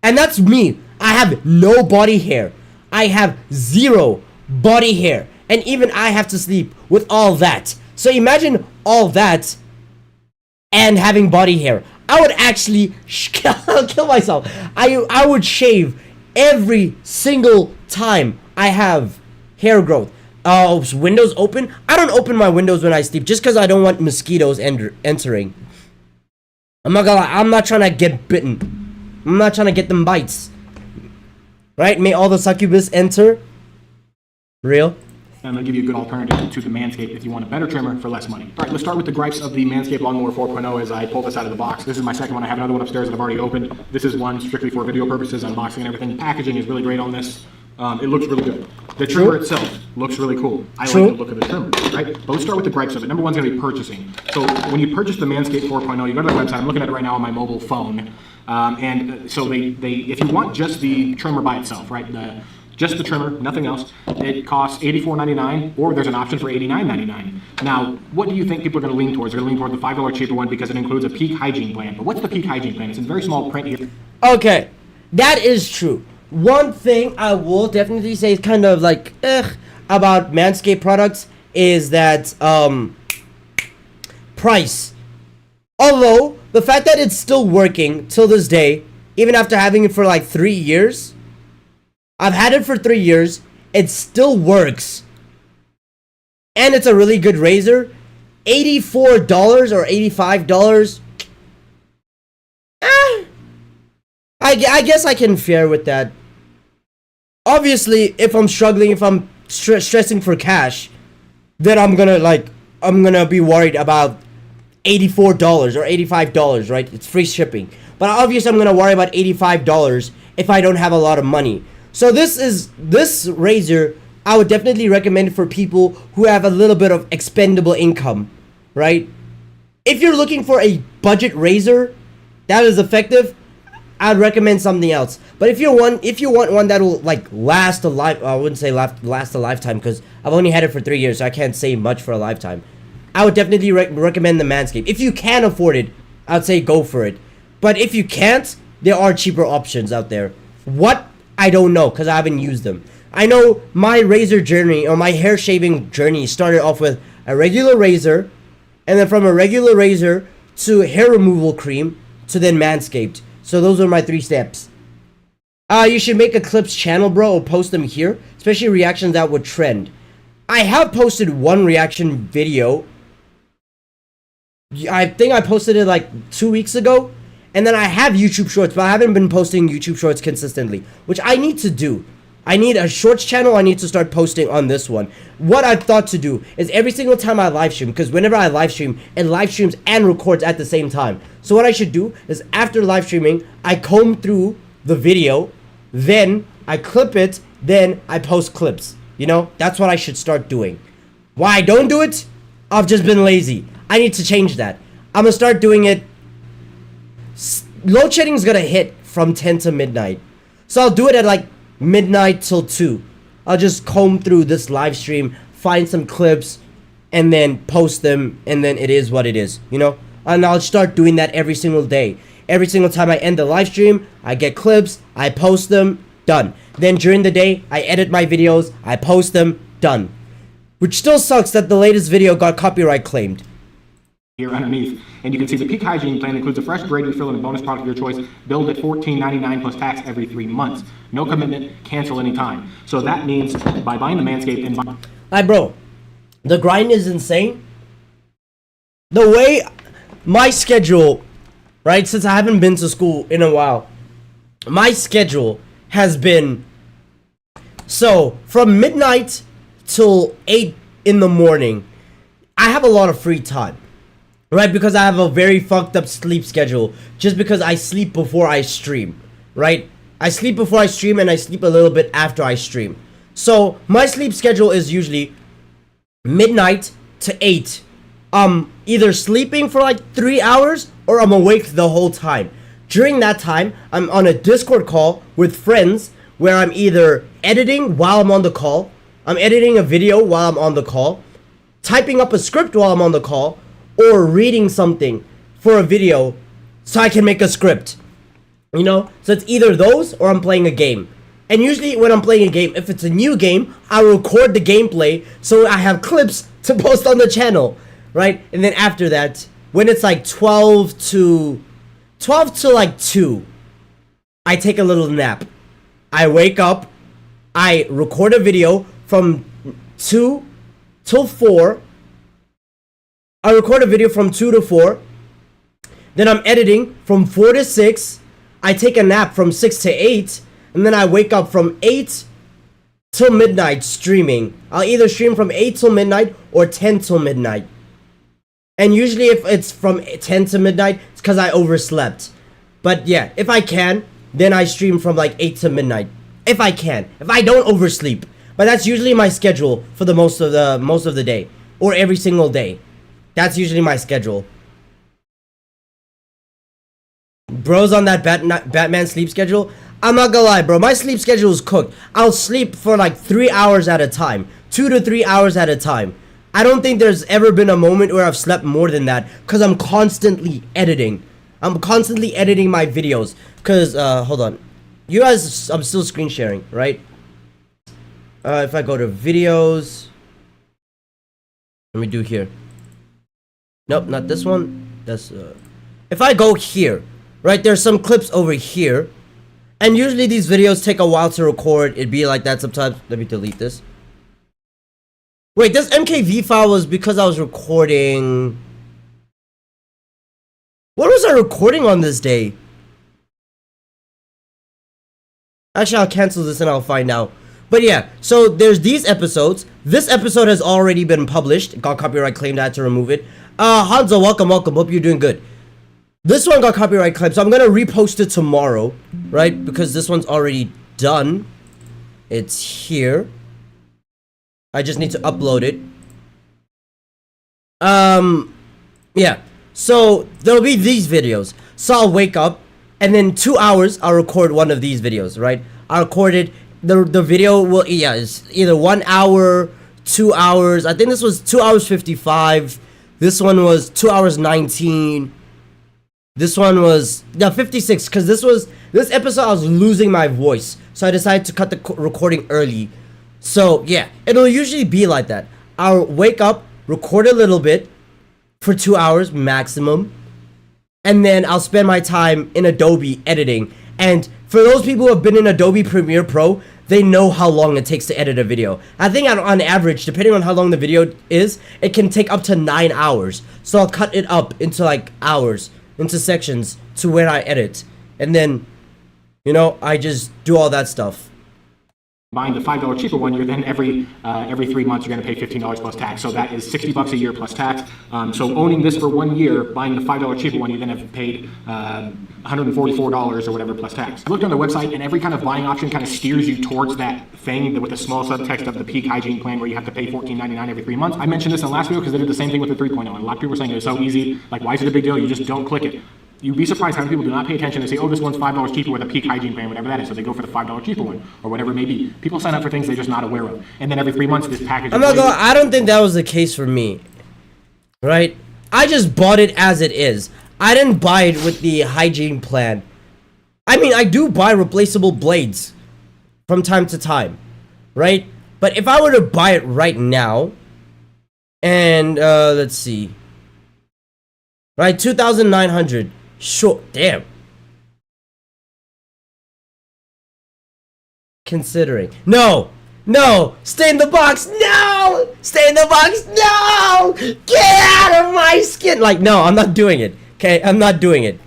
And that's me. I have no body hair. I have 0 body hair. And even I have to sleep with all that. So imagine all that and having body hair. I would actually kill myself. I would shave every single time I have hair growth. Windows open? I don't open my windows when I sleep just because I don't want mosquitoes entering. I'm not gonna lie, I'm not trying to get bitten. I'm not trying to get them bites. Right? May all the succubus enter. Real? I'm going to give you a good alternative to the Manscaped if you want a better trimmer for less money. All right, let's start with the gripes of the Manscaped Lawnmower 4.0 as I pull this out of the box. This is my second one. I have another one upstairs that I've already opened. This is one strictly for video purposes, unboxing and everything. Packaging is really great on this. It looks really good. The trimmer itself looks really cool. I like the look of the trimmer, right? But let's start with the gripes of it. Number 1 is going to be purchasing. So when you purchase the Manscaped 4.0, you go to the website. I'm looking at it right now on my mobile phone. So if you want just the trimmer by itself, right? Just the trimmer, nothing else. It costs $84.99, or there's an option for $89.99. Now, what do you think people are going to lean towards? They're going to lean toward the $5 cheaper one because it includes a peak hygiene plan. But what's the peak hygiene plan? It's in very small print here. Okay, that is true. One thing I will definitely say is kind of like about Manscaped products is that price. Although the fact that it's still working till this day, even after having it for like 3 years. I've had it for 3 years. It still works. And it's a really good razor. $84 or $85. I guess I can fare with that. Obviously, if I'm struggling, if I'm stressing for cash, then I'm gonna be worried about $84 or $85, right? It's free shipping. But obviously, I'm gonna worry about $85 if I don't have a lot of money. So this razor, I would definitely recommend it for people who have a little bit of expendable income, right? If you're looking for a budget razor that is effective, I'd recommend something else. But if you want one that will like last a life, I wouldn't say last a lifetime because I've only had it for 3 years, so I can't say much for a lifetime. I would definitely recommend the Manscaped. If you can afford it, I'd say go for it. But if you can't, there are cheaper options out there. What? I don't know because I haven't used them. I know my razor journey or my hair shaving journey started off with a regular razor, and then from a regular razor to hair removal cream to then Manscaped. So those are my 3 steps. You should make a clips channel, bro, or post them here, especially reactions that would trend. I have posted one reaction video. I think I posted it like 2 weeks ago. And then I have YouTube Shorts, but I haven't been posting YouTube Shorts consistently, which I need to do. I need a Shorts channel. I need to start posting on this one. What I've thought to do is every single time I live stream, because whenever I live stream, it live streams and records at the same time. So what I should do is after live streaming, I comb through the video, then I clip it, then I post clips. You know, that's what I should start doing. Why I don't do it? I've just been lazy. I need to change that. I'm going to start doing it. Load shedding is gonna hit from 10 to midnight, so I'll do it at like midnight till 2. I'll just comb through this live stream, find some clips, and then post them, and then it is what it is, you know. And I'll start doing that every single day. Every single time I end the live stream, I get clips, I post them, done. Then during the day, I edit my videos, I post them, done. Which still sucks that the latest video got copyright claimed. Here underneath, and you can see the peak hygiene plan includes a fresh braid refill and a bonus product of your choice, billed at $14.99 plus tax every 3 months. No commitment, cancel anytime. So that means by buying the Manscaped and Alright, bro, the grind is insane. The way my schedule, right, since I haven't been to school in a while, my schedule has been, so from midnight till 8 in the morning, I have a lot of free time. Right, because I have a very fucked up sleep schedule. Just because I sleep before I stream. Right? I sleep before I stream and I sleep a little bit after I stream. So, my sleep schedule is usually midnight to 8. Either sleeping for like 3 hours or I'm awake the whole time. During that time, I'm on a Discord call with friends where I'm either editing while I'm on the call, I'm editing a video while I'm on the call, typing up a script while I'm on the call, or reading something for a video so I can make a script. You know? So it's either those or I'm playing a game. And usually when I'm playing a game, if it's a new game, I record the gameplay so I have clips to post on the channel. Right? And then after that, when it's like 12 to like 2, I take a little nap. I wake up, I record a video from 2 till 4. I record a video from 2 to 4. Then I'm editing from 4 to 6. I take a nap from 6 to 8. And then I wake up from 8 till midnight streaming. I'll either stream from 8 till midnight or 10 till midnight. And usually if it's from 10 to midnight, it's because I overslept. But yeah, if I can, then I stream from like 8 to midnight. If I can. If I don't oversleep. But that's usually my schedule for the most of the day. Or every single day. That's usually my schedule. Bro's on that Batman sleep schedule. I'm not gonna lie, bro. My sleep schedule is cooked. I'll sleep for like 3 hours at a time. 2 to 3 hours at a time. I don't think there's ever been a moment where I've slept more than that. Because I'm constantly editing. I'm constantly editing my videos. Because, hold on. You guys, I'm still screen sharing, right? If I go to videos. Let me do here. Nope, not this one. That's if I go here, right, there's some clips over here. And usually these videos take a while to record. It'd be like that sometimes. Let me delete this. Wait, this MKV file was because I was recording. What was I recording on this day? Actually, I'll cancel this and I'll find out. But yeah, so there's these episodes. This episode has already been published. It got copyright claimed. I had to remove it. Hanzo, welcome. Hope you're doing good. This one got copyright claimed, so I'm gonna repost it tomorrow, right? Because this one's already done. It's here. I just need to upload it. Yeah. So there'll be these videos. So I'll wake up, and then 2 hours I'll record one of these videos, right? I'll record it. The video will, yeah, it's either 1 hour, 2 hours. I think this was 2 hours 55. This one was 2 hours 19. This one was 56. Because this episode I was losing my voice, so I decided to cut the recording early. So yeah, it'll usually be like that. I'll wake up, record a little bit for 2 hours maximum, and then I'll spend my time in Adobe editing. And for those people who have been in Adobe Premiere Pro, they know how long it takes to edit a video. I think on average, depending on how long the video is, it can take up to 9 hours. So I'll cut it up into like hours, into sections to where I edit. And then, you know, I just do all that stuff. Buying the $5 cheaper one, you're then every 3 months you're going to pay $15 plus tax. So that is $60 a year plus tax. So owning this for 1 year, buying the $5 cheaper one, you then have paid $144 or whatever plus tax. I looked on their website, and every kind of buying option kind of steers you towards that thing with the small subtext of the peak hygiene plan where you have to pay $14.99 every 3 months. I mentioned this in the last video because they did the same thing with the 3.0, and a lot of people were saying it was so easy. Like, why is it a big deal? You just don't click it. You'd be surprised how many people do not pay attention and say, oh, this one's $5 cheaper with a peak hygiene plan, whatever that is. So they go for the $5 cheaper one, or whatever it may be. People sign up for things they're just not aware of. And then every 3 months, this package... I don't think that was the case for me. Right? I just bought it as it is. I didn't buy it with the hygiene plan. I mean, I do buy replaceable blades from time to time, right? But if I were to buy it right now, and let's see, right, 2,900. Sure, damn. Considering, no, stay in the box, no, stay in the box, no, get out of my skin. Like, no, I'm not doing it. Okay, I'm not doing it.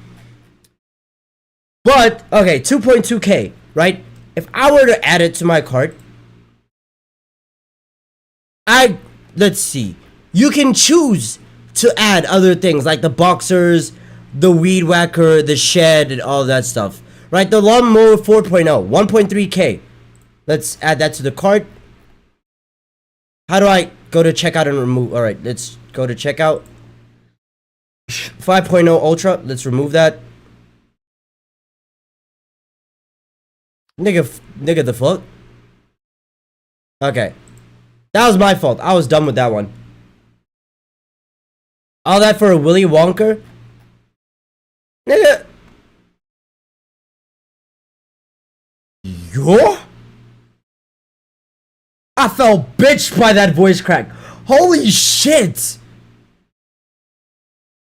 But okay, 2.2K, right? If I were to add it to my cart, let's see. You can choose to add other things like the boxers, the weed whacker, the shed, and all that stuff. Right? The lawnmower 4.0, 1.3K. Let's add that to the cart. How do I go to checkout and remove? All right, let's go to checkout. 5.0 Ultra. Let's remove that. Nigga, the fuck? Okay. That was my fault. I was done with that one. All that for a Willy Wonka? Nigga. Yo? I felt bitched by that voice crack. Holy shit.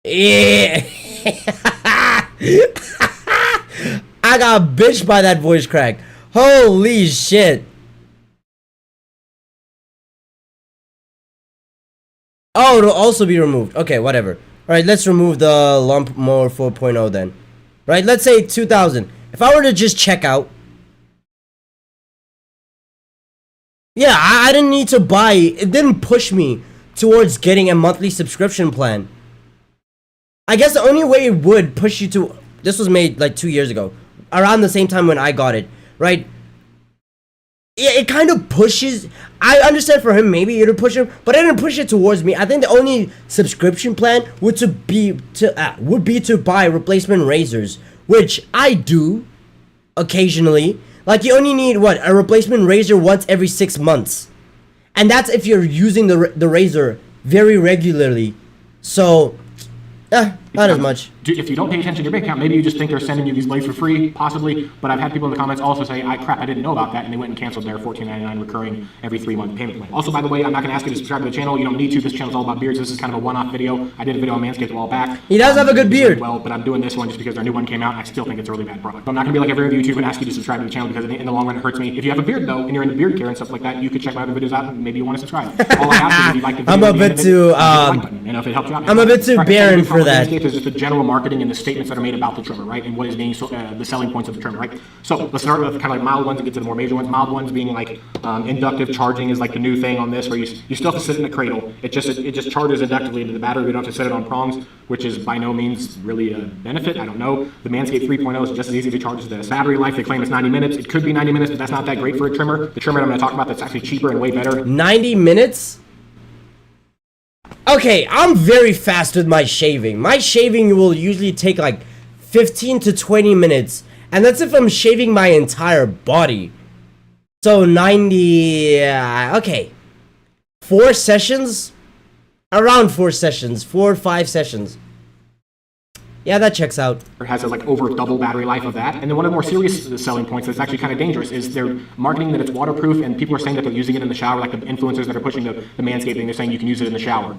Yeah. I got bitched by that voice crack. Holy shit. Oh, it'll also be removed. Okay, whatever. Alright, let's remove the lawnmower 4.0 then. Right, let's say 2,000. If I were to just check out. Yeah, I didn't need to buy. It didn't push me towards getting a monthly subscription plan. I guess the only way it would push you to. This was made like 2 years ago. Around the same time when I got it. Right? It kind of pushes. I understand for him maybe it would push him, but it didn't push it towards me. I think the only subscription plan would be to buy replacement razors, which I do occasionally. Like you only need what, a replacement razor once every 6 months, and that's if you're using the razor very regularly. So, not as much. If you don't pay attention to your bank account, maybe you just think they're sending you these blades for free, possibly. But I've had people in the comments also say, crap, I didn't know about that, and they went and canceled their $14.99 recurring every 3-month payment plan. Also, by the way, I'm not going to ask you to subscribe to the channel. You don't need to. This channel is all about beards. This is kind of a one-off video. I did a video on Manscaped a while back. He does have a good beard. Well, but I'm doing this one just because our new one came out, and I still think it's a really bad product. I'm not going to be like every other YouTuber and ask you to subscribe to the channel because in the long run it hurts me. If you have a beard though, and you're into beard care and stuff like that, you could check my other videos out and maybe you want to subscribe. All I ask is if you like the video, I'm a bit too if it helps you out. I'm a bit too barren for that. Manscaped is just the general marketing and the statements that are made about the trimmer, right? And what is being the selling points of the trimmer, right? So let's start with kind of like mild ones and get to the more major ones. Mild ones being like inductive charging is like the new thing on this, where you still have to sit in the cradle. It just charges inductively into the battery. We don't have to set it on prongs, which is by no means really a benefit. I don't know. The Manscaped 3.0 is just as easy to charge as this. Battery life, they claim it's 90 minutes. It could be 90 minutes, but that's not that great for a trimmer. The trimmer I'm going to talk about that's actually cheaper and way better. 90 minutes? Okay, I'm very fast with my shaving. My shaving will usually take like 15 to 20 minutes. And that's if I'm shaving my entire body. So 90... okay. 4 sessions? Around 4 sessions. 4 or 5 sessions. Yeah, that checks out. It has like over double battery life of that. And then one of the more serious selling points that's actually kind of dangerous is they're marketing that it's waterproof, and people are saying that they're using it in the shower, like the influencers that are pushing the Manscaping, they're saying you can use it in the shower.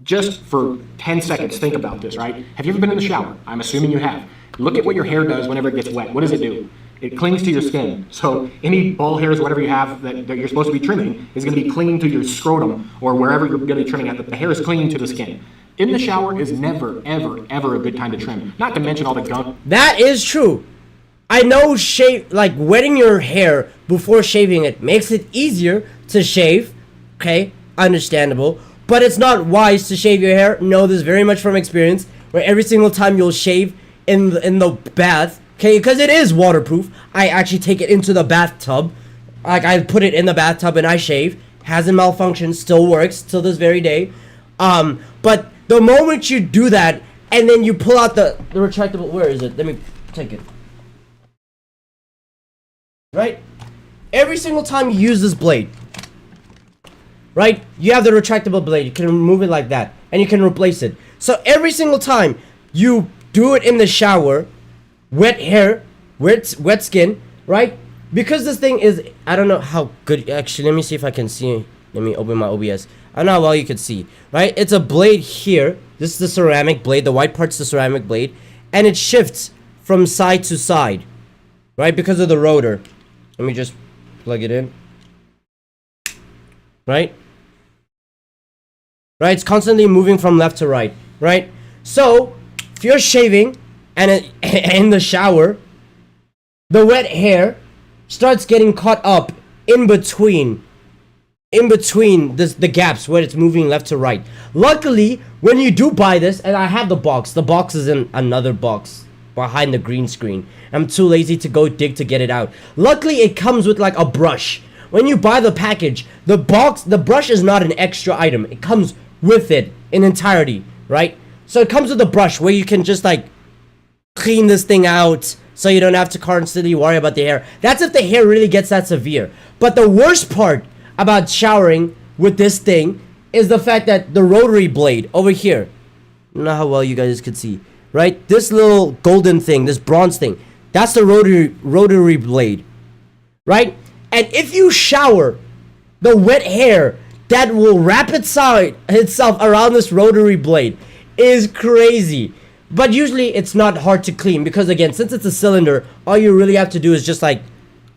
Just for 10 seconds, think about this, right? Have you ever been in the shower? I'm assuming you have. Look at what your hair does whenever it gets wet. What does it do? It clings to your skin. So any ball hairs, whatever you have that you're supposed to be trimming, is going to be clinging to your scrotum or wherever you're going to be trimming at. The hair is clinging to the skin. In the shower is never, ever, ever a good time to trim. Not to mention all the gunk. That is true. I know wetting your hair before shaving it makes it easier to shave. Okay, understandable. But it's not wise to shave your hair. Know this very much from experience. Where every single time you'll shave in the bath, okay, because it is waterproof. I actually take it into the bathtub. Like, I put it in the bathtub and I shave. Hasn't malfunctioned. Still works till this very day. But the moment you do that, and then you pull out the retractable... Where is it? Let me take it. Right? Every single time you use this blade, right? You have the retractable blade. You can remove it like that, and you can replace it. So every single time you do it in the shower, wet hair, wet skin, right? Because this thing is, I don't know how good, actually, let me see if I can see. Let me open my OBS. I don't know how well you can see, right? It's a blade here. This is the ceramic blade. The white part's the ceramic blade. And it shifts from side to side, right? Because of the rotor. Let me just plug it in. Right? Right? It's constantly moving from left to right, right? So, if you're shaving and in the shower, the wet hair starts getting caught up in between the gaps where it's moving left to right. Luckily, when you do buy this, and I have the box is in another box behind the green screen. I'm too lazy to go dig to get it out. Luckily, it comes with like a brush. When you buy the package, the brush is not an extra item. It comes with it in entirety, right? So it comes with a brush where you can just like clean this thing out so you don't have to constantly worry about the hair. That's if the hair really gets that severe. But the worst part about showering with this thing is the fact that the rotary blade over here, I don't know how well you guys could see, right? This little golden thing, this bronze thing, that's the rotary blade, right? And if you shower, the wet hair that will wrap itself around this rotary blade is crazy. But usually it's not hard to clean because, again, since it's a cylinder, all you really have to do is just like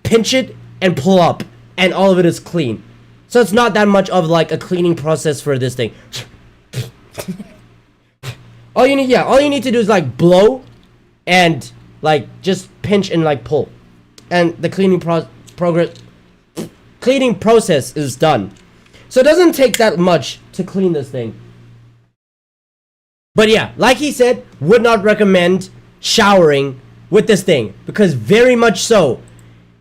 pinch it and pull up, and all of it is clean. So it's not that much of like a cleaning process for this thing. all you need to do is like blow and like just pinch and like pull, and the cleaning process is done. So it doesn't take that much to clean this thing. But yeah, like he said, would not recommend showering with this thing because very much so,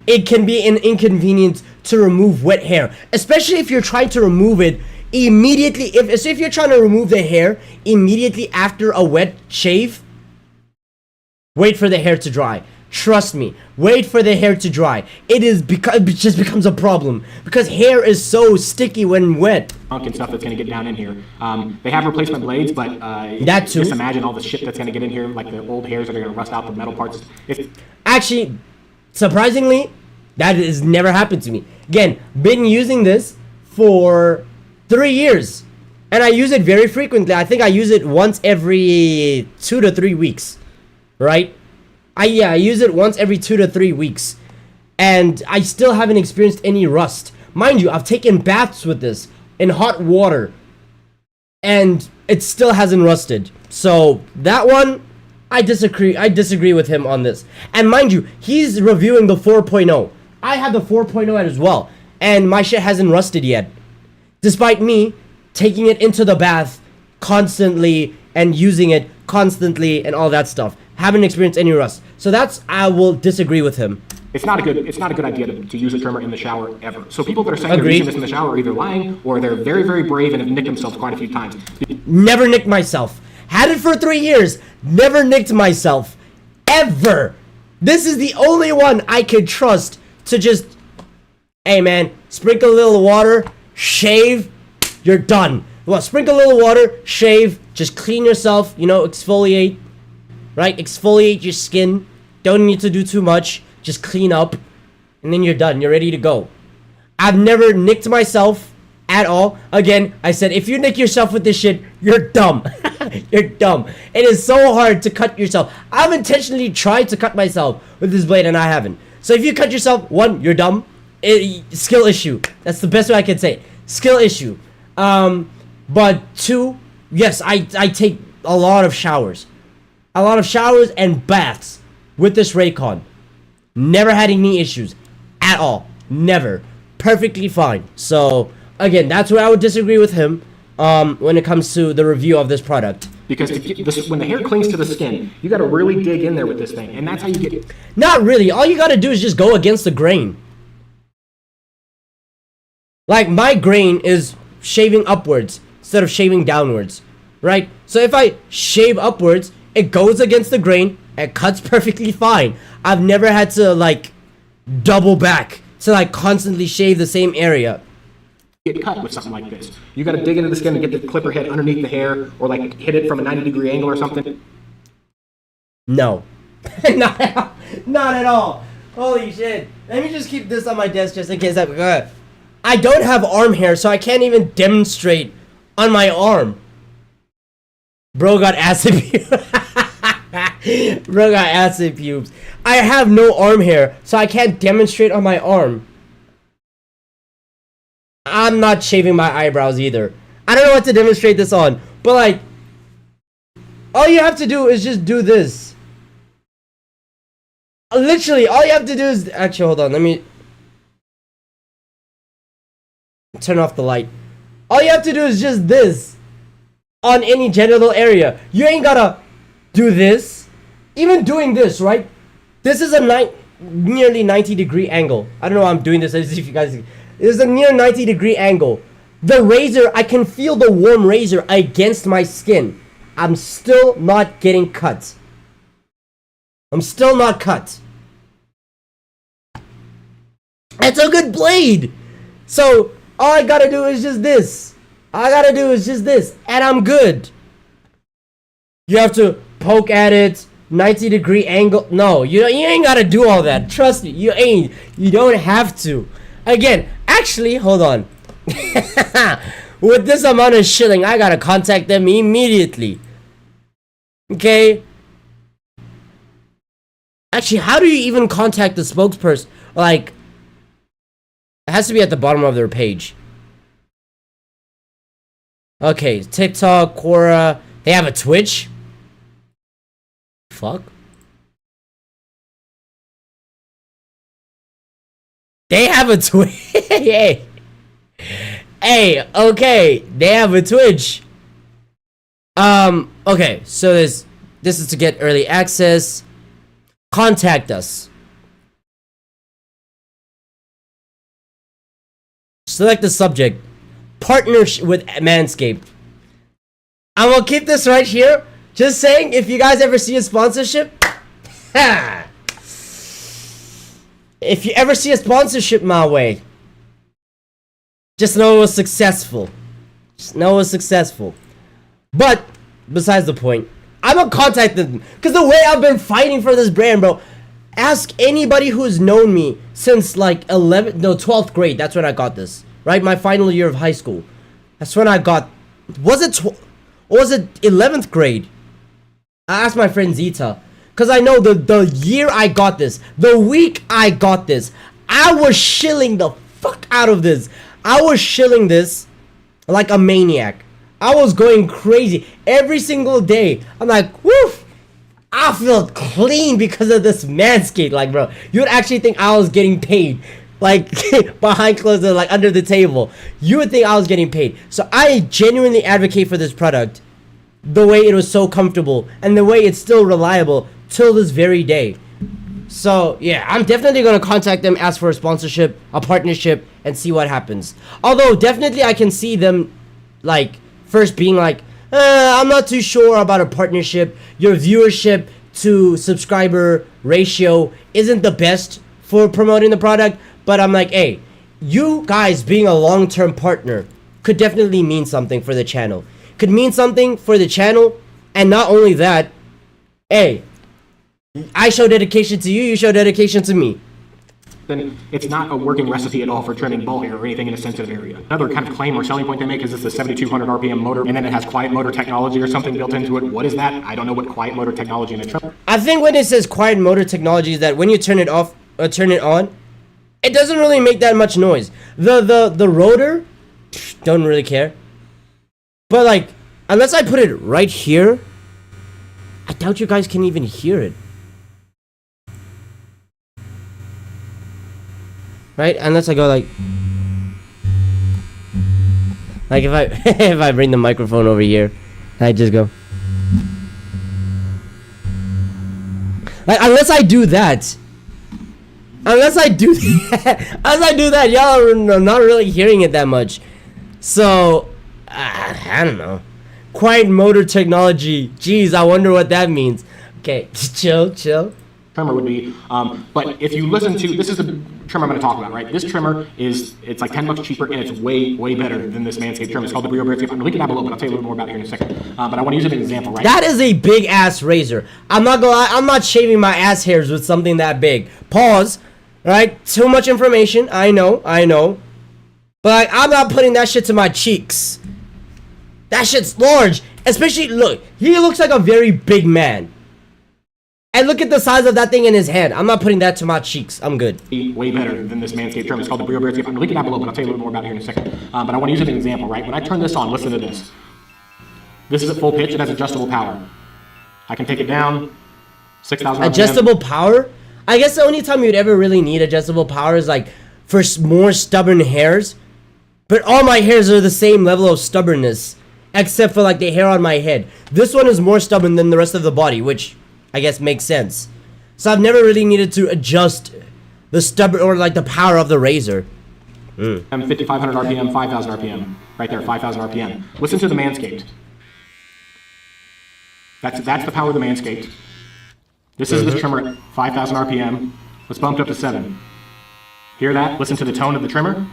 it can be an inconvenience to remove wet hair, especially if you're trying to remove it immediately. If you're trying to remove the hair immediately after a wet shave, wait for the hair to dry. Trust me, wait for the hair to dry. It just becomes a problem because hair is so sticky when wet. And stuff that's going to get down in here. They have replacement blades, but that too. Just imagine all the shit that's going to get in here, like the old hairs that are going to rust out the metal parts. Actually, surprisingly, that has never happened to me. Again, been using this for 3 years, and I use it very frequently. I think I use it once every 2 to 3 weeks, right? I use it once every 2 to 3 weeks, and I still haven't experienced any rust. Mind you, I've taken baths with this in hot water, and it still hasn't rusted. So that one, I disagree with him on this. And mind you, he's reviewing the 4.0. I have the 4.0 as well, and my shit hasn't rusted yet, despite me taking it into the bath constantly and using it constantly and all that stuff. Haven't experienced any rust. So I will disagree with him. It's not a good idea to use a trimmer in the shower ever. So people that are saying they're using this in the shower are either lying or they're very, very brave and have nicked themselves quite a few times. Never nicked myself. Had it for 3 years. Never nicked myself. Ever. This is the only one I could trust to just, hey man, sprinkle a little water, shave, you're done. Well, sprinkle a little water, shave, just clean yourself, exfoliate, right? Exfoliate your skin. Don't need to do too much. Just clean up, and then you're done. You're ready to go. I've never nicked myself at all. Again, I said, if you nick yourself with this shit, you're dumb. You're dumb. It is so hard to cut yourself. I've intentionally tried to cut myself with this blade, and I haven't. So if you cut yourself, 1, you're dumb. Skill issue. That's the best way I can say it. Skill issue. But 2, yes, I take a lot of showers. A lot of showers and baths with this Raycon. Never had any issues at all. Never. Perfectly fine. So, again, that's where I would disagree with him when it comes to the review of this product. Because when the hair clings to the skin, you got to really dig in there with this thing. And that's how you get it. Not really. All you got to do is just go against the grain. Like, my grain is shaving upwards instead of shaving downwards. Right? So if I shave upwards, it goes against the grain. It cuts perfectly fine. I've never had to, like, double back to, like, constantly shave the same area. Get cut with something like this. You got to dig into the skin and get the clipper head underneath the hair or, like, hit it from a 90-degree angle or something. No. not at all. Holy shit. Let me just keep this on my desk just in case I don't have arm hair, so I can't even demonstrate on my arm. Bro got acid pubes. Bro got acid pubes. I have no arm hair, so I can't demonstrate on my arm. I'm not shaving my eyebrows either. I don't know what to demonstrate this on, but like, all you have to do is just do this. Literally, all you have to do is... Actually, hold on, let me... turn off the light. All you have to do is just this. On any genital area. You ain't gotta do this. Even doing this, right? This is a nearly 90-degree angle. I don't know why I'm doing this. As if you guys... This is a near 90-degree angle. The razor, I can feel the warm razor against my skin. I'm still not getting cut. I'm still not cut. It's a good blade. So, all I gotta do is just this. All I gotta do is just this. And I'm good. You have to poke at it. 90-degree angle. No, you ain't gotta do all that. Trust me, you ain't. You don't have to. Again, actually, hold on. With this amount of shilling, I gotta contact them immediately. Okay? Actually, how do you even contact the spokesperson? Like, it has to be at the bottom of their page. Okay, TikTok, Quora. They have a Twitch? Fuck. They have a Twitch. Hey. Hey, okay. They have a Twitch. Okay, so this is to get early access. Contact us. Select the subject. Partnership with Manscaped. I'm gonna keep this right here. Just saying, if you guys ever see a sponsorship, if you ever see a sponsorship my way, just know it was successful. Just know it was successful. But, besides the point, I'm gonna contact them. Because the way I've been fighting for this brand, bro. Ask anybody who's known me since like 12th grade. That's when I got this. Right? My final year of high school. That's when I got... Was it 11th grade? I asked my friend Zita. Because I know the year I got this. The week I got this. I was shilling the fuck out of this. I was shilling this like a maniac. I was going crazy every single day. I'm like, woof. I feel clean because of this Manscaped. Like, bro, you would actually think I was getting paid. Like, behind closed doors, like under the table. You would think I was getting paid. So I genuinely advocate for this product. The way it was so comfortable. And the way it's still reliable till this very day. So, yeah, I'm definitely going to contact them, ask for a sponsorship, a partnership, and see what happens. Although, definitely I can see them, like, first being like, I'm not too sure about a partnership. Your viewership to subscriber ratio isn't the best for promoting the product. But I'm like, hey, you guys being a long-term partner could definitely mean something for the channel. Could mean something for the channel. And not only that, hey, I show dedication to you, you show dedication to me. Then it's not a working recipe at all for trimming ball hair or anything in a sensitive area. Another kind of claim or selling point they make is it's a 7,200 RPM motor, and then it has quiet motor technology or something built into it. What is that? I don't know what quiet motor technology in a trimmer. I think when it says quiet motor technology is that when you turn it off or turn it on, it doesn't really make that much noise. The rotor, don't really care. But like, unless I put it right here, I doubt you guys can even hear it. Right? Unless I go like if I if I bring the microphone over here, I just go like, unless I do that, y'all are not really hearing it that much. So I don't know. Quiet motor technology. Jeez, I wonder what that means. Okay, chill. Trimmer would be, but if you listen to, this is trimmer I'm going to talk about, right? This trimmer it's like $10 cheaper, and it's way better than this Manscaped trimmer. It's called the Brio Beard. I'm going to link it down below, but I'll tell you a little more about it here in a second. But I want to use it as an example, right? That is a big ass razor. I'm not gonna lie, I'm not shaving my ass hairs with something that big. Pause. Right? Too much information. I know. But like, I'm not putting that shit to my cheeks. That shit's large. Especially, look, he looks like a very big man. And look at the size of that thing in his hand. I'm not putting that to my cheeks. I'm good. Way better than this Manscaped trimmer. It's called the Brio Beard. I'm going to link it down below, but I'll tell you a little more about it here in a second. But I want to use it as an example, right? When I turn this on, listen to this. This is at full pitch. It has adjustable power. I can take it down. 6,000 RPM. Adjustable power? I guess the only time you'd ever really need adjustable power is like for more stubborn hairs. But all my hairs are the same level of stubbornness. Except for like the hair on my head. This one is more stubborn than the rest of the body, which I guess makes sense. So I've never really needed to adjust the stubborn or like the power of the razor. I'm 5,500 RPM, 5,000 RPM. Right there, 5,000 RPM. Listen to the Manscaped. That's the power of the Manscaped. This is this trimmer at 5,000 RPM. Let's bump it up to 7. Hear that? Listen to the tone of the trimmer.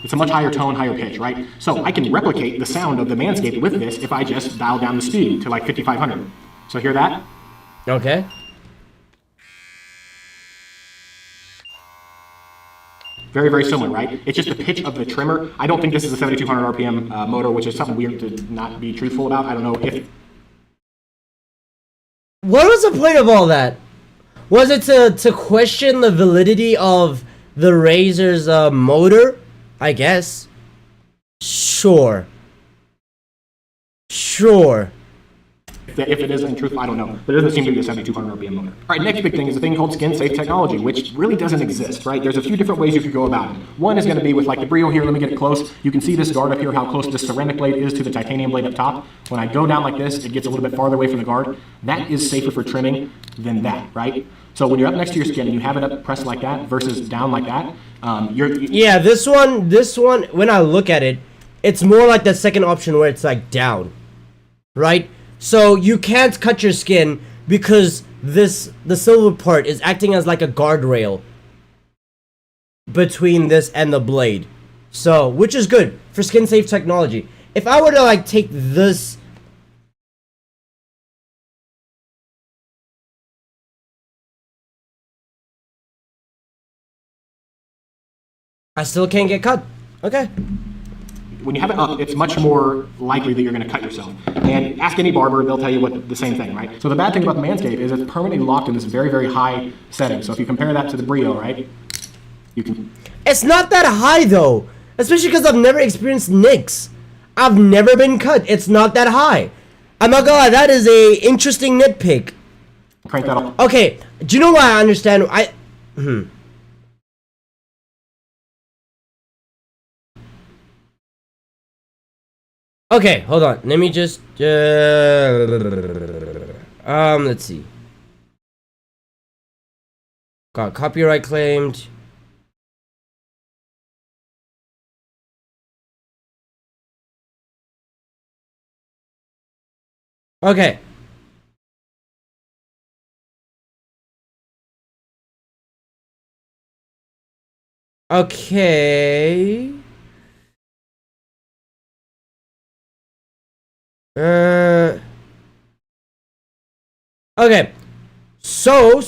It's a much higher tone, higher pitch, right? So I can replicate the sound of the Manscaped with this if I just dial down the speed to like 5,500. So hear that? Okay. Very similar, right? It's just the pitch of the trimmer. I don't think this is a 7,200 RPM motor, which is something weird to not be truthful about. I don't know if... What was the point of all that? Was it to question the validity of the razor's motor? I guess. Sure. If it is in truth, I don't know. But it doesn't seem to be a 7,200 RPM motor. All right, next big thing is a thing called skin-safe technology, which really doesn't exist, right? There's a few different ways you could go about it. One is going to be with like the Brio here. Let me get it close. You can see this guard up here, how close this ceramic blade is to the titanium blade up top. When I go down like this, it gets a little bit farther away from the guard. That is safer for trimming than that, right? So when you're up next to your skin and you have it up pressed like that versus down like that, yeah, this one, when I look at it, it's more like the second option where it's like down, right? So you can't cut your skin because the silver part is acting as like a guardrail between this and the blade. So, which is good for skin safe technology. If I were to like take this, I still can't get cut. Okay. When you have it up, it's much more likely that you're going to cut yourself. And ask any barber, they'll tell you the same thing, right? So the bad thing about the Manscaped is it's permanently locked in this very high setting. So if you compare that to the Brio, right, you can... It's not that high though, especially because I've never experienced nicks. I've never been cut. It's not that high. I'm not gonna lie, that is a interesting nitpick. Crank that up. Okay, do you know why I understand? Okay, hold on. Let me just let's see. Got copyright claimed. Okay. Okay. Okay. So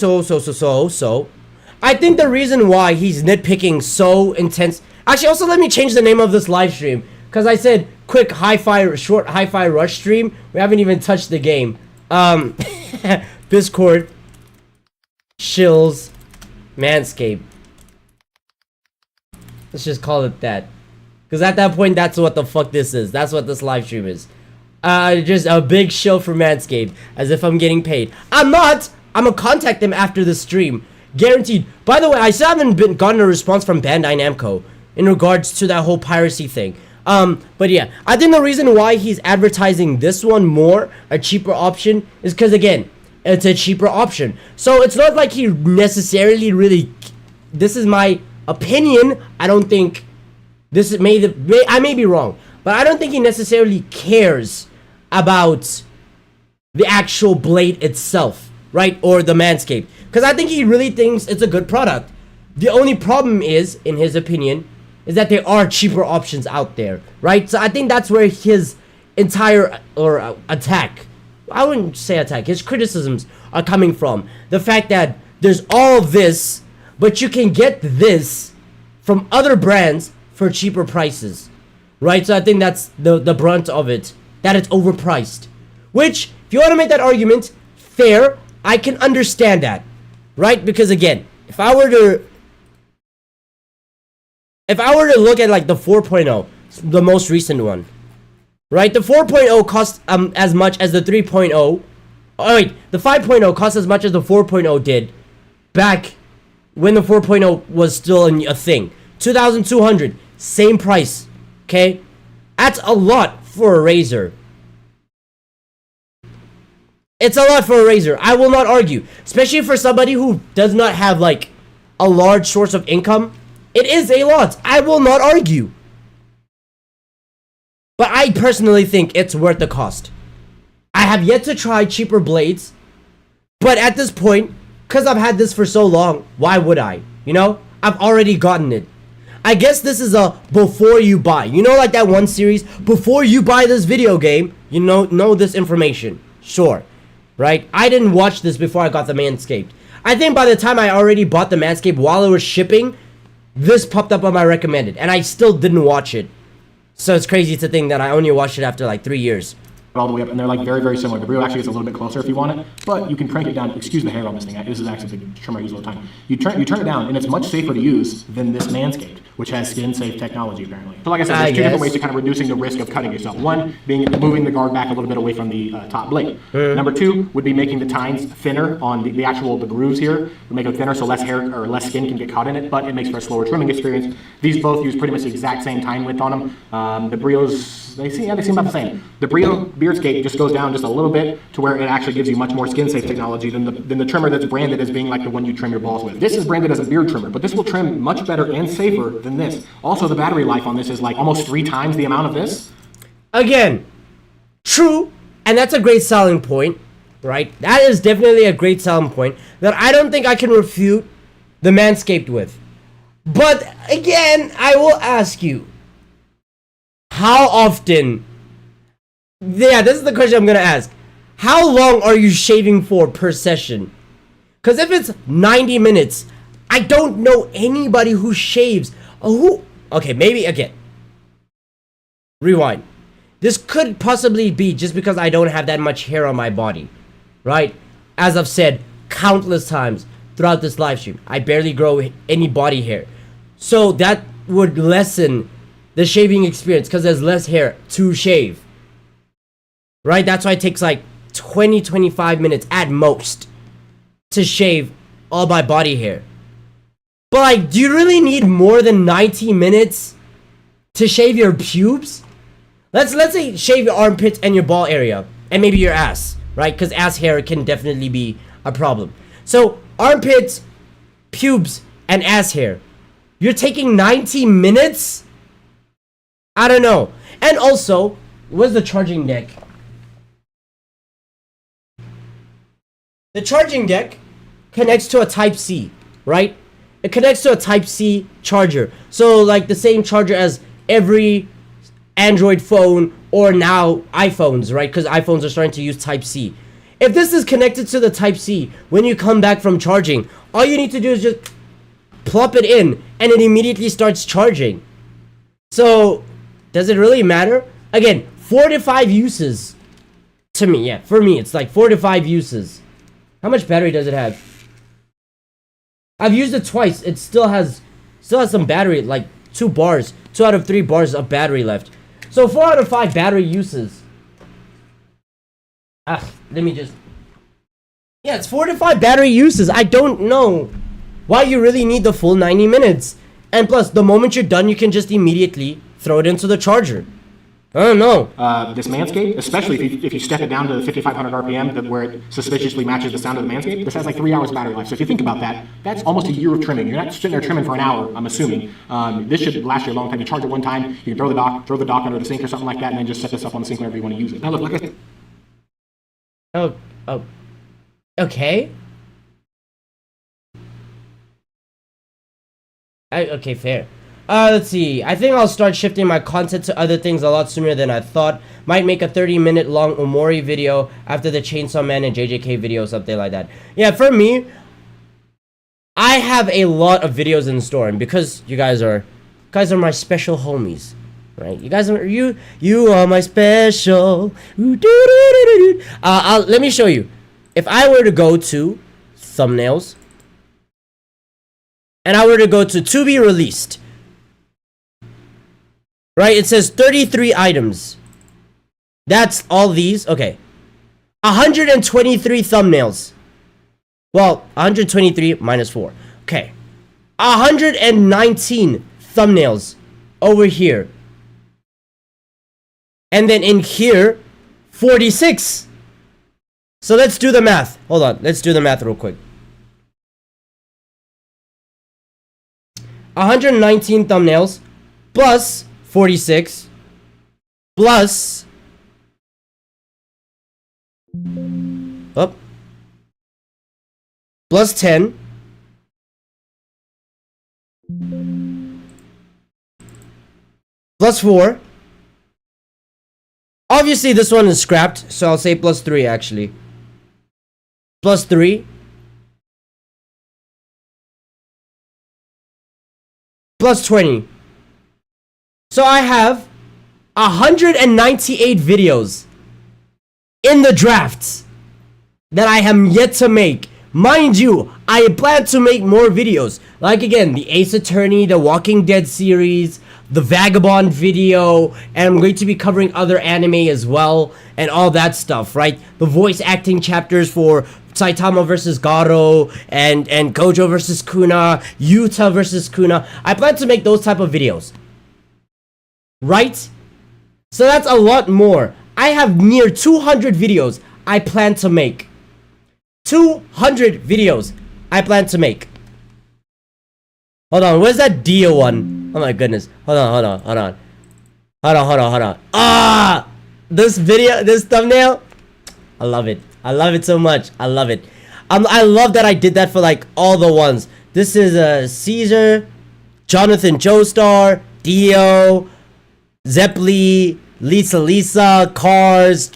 I think the reason why he's nitpicking so intense. Actually, also let me change the name of this live stream, because I said quick short hi-fi rush stream. We haven't even touched the game. Biscord, Shills, Manscaped. Let's just call it that. Because at that point, that's what the fuck this is. That's what this live stream is. Just a big show for Manscaped. As if I'm getting paid. I'm not! I'm gonna contact them after the stream. Guaranteed. By the way, I still haven't gotten a response from Bandai Namco in regards to that whole piracy thing. But yeah, I think the reason why he's advertising this one more, a cheaper option, is because, again, it's a cheaper option. So it's not like he necessarily really... This is my opinion. I don't think... I may be wrong, but I don't think he necessarily cares about the actual blade itself, right? Or the Manscaped. Because I think he really thinks it's a good product. The only problem is, in his opinion, is that there are cheaper options out there, right? So I think that's where his entire attack, I wouldn't say attack, his criticisms are coming from. The fact that there's all of this, but you can get this from other brands for cheaper prices, right? So I think that's the brunt of it, that it's overpriced. Which, if you want to make that argument, fair, I can understand that, right? Because again, if I were to look at like the 4.0, the most recent one, right? The 4.0 costs as much as the 3.0. Oh wait, the 5.0 costs as much as the 4.0 did back when the 4.0 was still a thing. 2,200, same price. Okay, that's a lot for a razor. It's a lot for a razor. I will not argue, especially for somebody who does not have like a large source of income. It is a lot. I will not argue. But I personally think it's worth the cost. I have yet to try cheaper blades. But at this point, because I've had this for so long, why would I? You know? I've already gotten it. I guess this is a before you buy. You know, like that one series? Before you buy this video game, you know this information. Sure. Right? I didn't watch this before I got the Manscaped. I think by the time I already bought the Manscaped while it was shipping, this popped up on my recommended, and I still didn't watch it. So it's crazy to think that I only watched it after like 3 years. All the way up, and they're like very, very similar. The Brio actually is a little bit closer if you want it, but you can crank it down. Excuse the hair on this thing. This is actually the trimmer I use all the time. You turn it down, and it's much safer to use than this Manscaped, which has skin-safe technology apparently. So like I said, there's two different ways to kind of reducing the risk of cutting yourself. One being moving the guard back a little bit away from the top blade. Number two would be making the tines thinner on the grooves here. We make them thinner so less hair or less skin can get caught in it, but it makes for a slower trimming experience. These both use pretty much the exact same tine width on them. The Brios, they seem about the same. The Brio Beardscape just goes down just a little bit to where it actually gives you much more skin-safe technology than the trimmer that's branded as being like the one you trim your balls with. This is branded as a beard trimmer, but this will trim much better and safer than this. Also, the battery life on this is like almost 3 times the amount of this. Again, true, and that's a great selling point, right? That is definitely a great selling point that I don't think I can refute the Manscaped with. But again, I will ask you, how often... Yeah, this is the question I'm gonna ask. How long are you shaving for per session? Because if it's 90 minutes, I don't know anybody who shaves. Okay, maybe again. Rewind. This could possibly be just because I don't have that much hair on my body, right? As I've said countless times throughout this live stream, I barely grow any body hair. So that would lessen the shaving experience because there's less hair to shave. Right? That's why it takes like 20-25 minutes at most to shave all my body hair. But like, do you really need more than 90 minutes to shave your pubes? Let's say shave your armpits and your ball area and maybe your ass, right? Because ass hair can definitely be a problem. So armpits, pubes, and ass hair. You're taking 90 minutes? I don't know. And also, where's the charging deck? The charging deck connects to a Type-C, right? It connects to a Type-C charger. So like the same charger as every Android phone or now iPhones, right? Because iPhones are starting to use Type-C. If this is connected to the Type-C, when you come back from charging, all you need to do is just plop it in and it immediately starts charging. So, does it really matter? Again, 4 to 5 uses. To me, yeah. For me, it's like 4 to 5 uses. How much battery does it have? I've used it twice. It still has some battery, like 2 bars. 2 out of 3 bars of battery left. So 4 out of 5 battery uses. Let me just... Yeah, it's 4 to 5 battery uses. I don't know why you really need the full 90 minutes. And plus, the moment you're done, you can just immediately throw it into the charger. I don't know. This Manscaped, especially if you step it down to 5,500 RPM, where it suspiciously matches the sound of the Manscaped, this has like 3 hours battery life. So if you think about that, that's almost a year of trimming. You're not sitting there trimming for an hour, I'm assuming. This should last you a long time. You charge it one time, you can throw the dock under the sink or something like that, and then just set this up on the sink whenever you want to use it. Now look, like I said, Oh, okay. Okay, fair. Let's see. I think I'll start shifting my content to other things a lot sooner than I thought. Might make a 30-minute long Omori video after the Chainsaw Man and JJK video, something like that. Yeah, for me, I have a lot of videos in store, and because you guys are my special homies, right? You guys are you are my special. Let me show you. If I were to go to thumbnails, and I were to go to be released, right? It says 33 items. That's all these. Okay. 123 thumbnails. Well, 123 minus 4. Okay. 119 thumbnails over here. And then in here, 46. So let's do the math. Hold on. Let's do the math real quick. 119 thumbnails plus 46 plus plus 10 plus 4. Obviously this one is scrapped, so I'll say plus 3 actually. Plus 3 plus 20. So I have 198 videos in the drafts that I am yet to make. Mind you, I plan to make more videos. Like again, the Ace Attorney, the Walking Dead series, the Vagabond video, and I'm going to be covering other anime as well, and all that stuff, right? The voice acting chapters for Saitama versus Garo, and Gojo versus Kuna, Yuta versus Kuna. I plan to make those type of videos. Right? So that's a lot more. I have near 200 videos I plan to make. 200 videos I plan to make. Hold on, where's that Dio one? Oh my goodness. Hold on. Ah! This video, this thumbnail, I love it. I love it so much. I love it. I love that I did that for like all the ones. This is Caesar, Jonathan Joestar, Dio, Zeppeli, Lisa, Cars,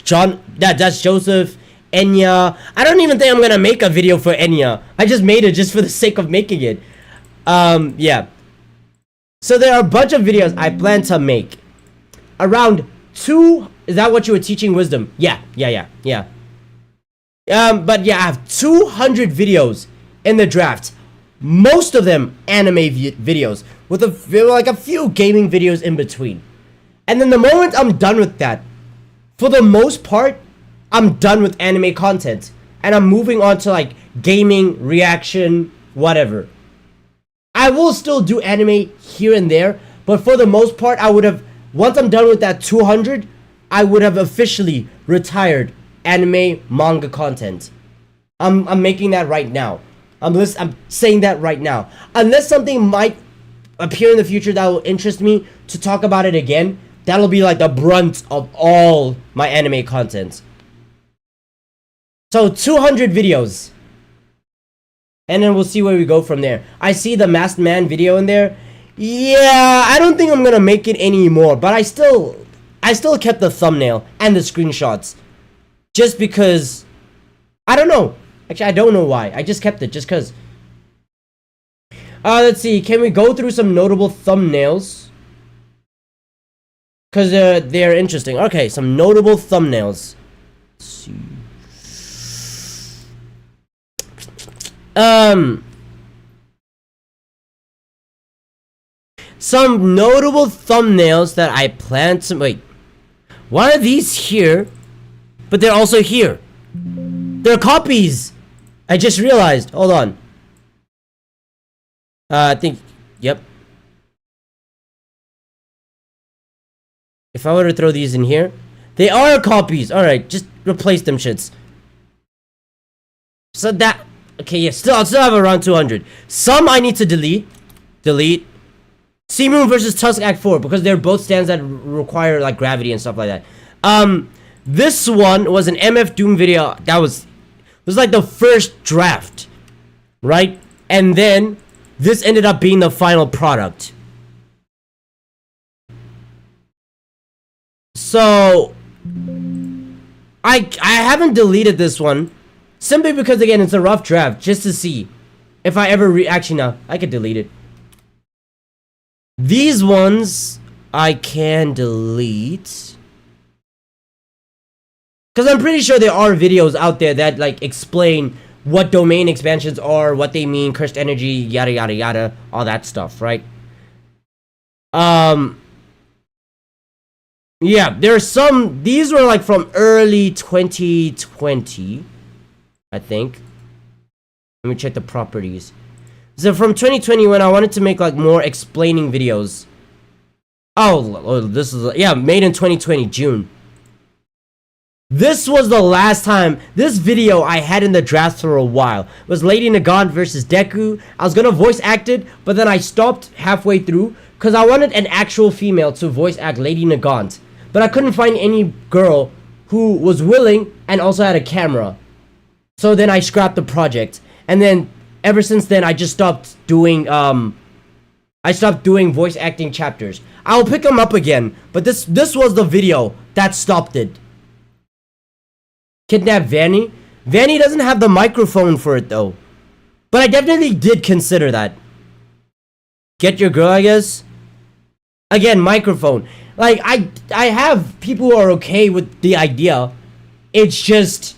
that's Joseph, Enya. I don't even think I'm gonna make a video for Enya. I just made it just for the sake of making it. Yeah. So there are a bunch of videos I plan to make. Around 2. Is that what you were teaching, Wisdom? Yeah. But yeah, I have 200 videos in the draft. Most of them anime videos with a few gaming videos in between. And then the moment I'm done with that, for the most part, I'm done with anime content. And I'm moving on to like gaming, reaction, whatever. I will still do anime here and there, but for the most part, I would have, once I'm done with that 200, I would have officially retired anime manga content. I'm making that right now. I'm saying that right now. Unless something might appear in the future that will interest me to talk about it again, that'll be like the brunt of all my anime content. So 200 videos. And then we'll see where we go from there. I see the Masked Man video in there. Yeah, I don't think I'm gonna make it anymore, but I still kept the thumbnail and the screenshots. Just because, I don't know. Actually, I don't know why. I just kept it, just because. Let's see. Can we go through some notable thumbnails? Because they're interesting. Okay, some notable thumbnails. Let's see. Some notable thumbnails that I plan to... Wait. Why are these here? But they're also here. They're copies. I just realized. Hold on. I think... Yep. If I were to throw these in here... They are copies. Alright, just replace them shits. So that... Okay, yeah, I'll still have around 200. Some I need to delete. Sea Moon versus Tusk Act 4, because they're both stands that require like gravity and stuff like that. This one was an MF Doom video that was like the first draft, right? And then this ended up being the final product. So I haven't deleted this one simply because, again, it's a rough draft, just to see if I ever actually, no, I could delete it. These ones I can delete because I'm pretty sure there are videos out there that like explain what domain expansions are, what they mean, cursed energy, yada yada yada, all that stuff, right? Yeah, there's some. These were like from early 2020, I think. Let me check the properties. So from 2020, when I wanted to make like more explaining videos. Oh, this is, yeah, made in 2020, June. This was the last time. This video I had in the draft for a while. It was Lady Nagant versus Deku. I was gonna voice act it, but then I stopped halfway through because I wanted an actual female to voice act Lady Nagant. But I couldn't find any girl who was willing and also had a camera. So then I scrapped the project. And then ever since then I just stopped doing voice acting chapters. I'll pick them up again, but this was the video that stopped it. Kidnap Vanny. Vanny doesn't have the microphone for it though. But I definitely did consider that. Get your girl, I guess. Again, microphone. Like, I have people who are okay with the idea. It's just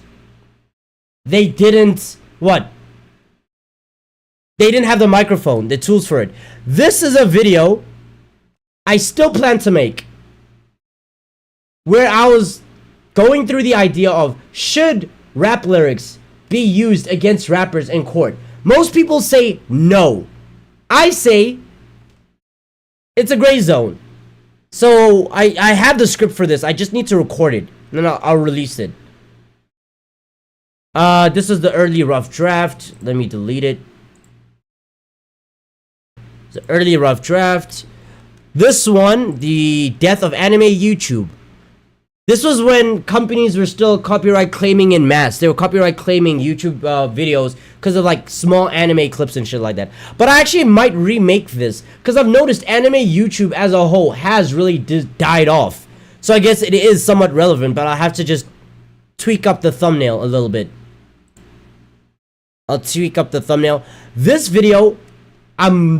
they didn't what? They didn't have the microphone, the tools for it. This is a video I still plan to make, where I was going through the idea of should rap lyrics be used against rappers in court. Most people say no. I say it's a gray zone. So I have the script for this. I just need to record it, and then I'll release it. This is the early rough draft. Let me delete it. The early rough draft. This one, the death of anime YouTube. This was when companies were still copyright claiming in mass. They were copyright claiming YouTube videos because of like small anime clips and shit like that. But I actually might remake this because I've noticed anime YouTube as a whole has really died off. So I guess it is somewhat relevant, but I have to just tweak up the thumbnail a little bit. I'll tweak up the thumbnail. This video, I'm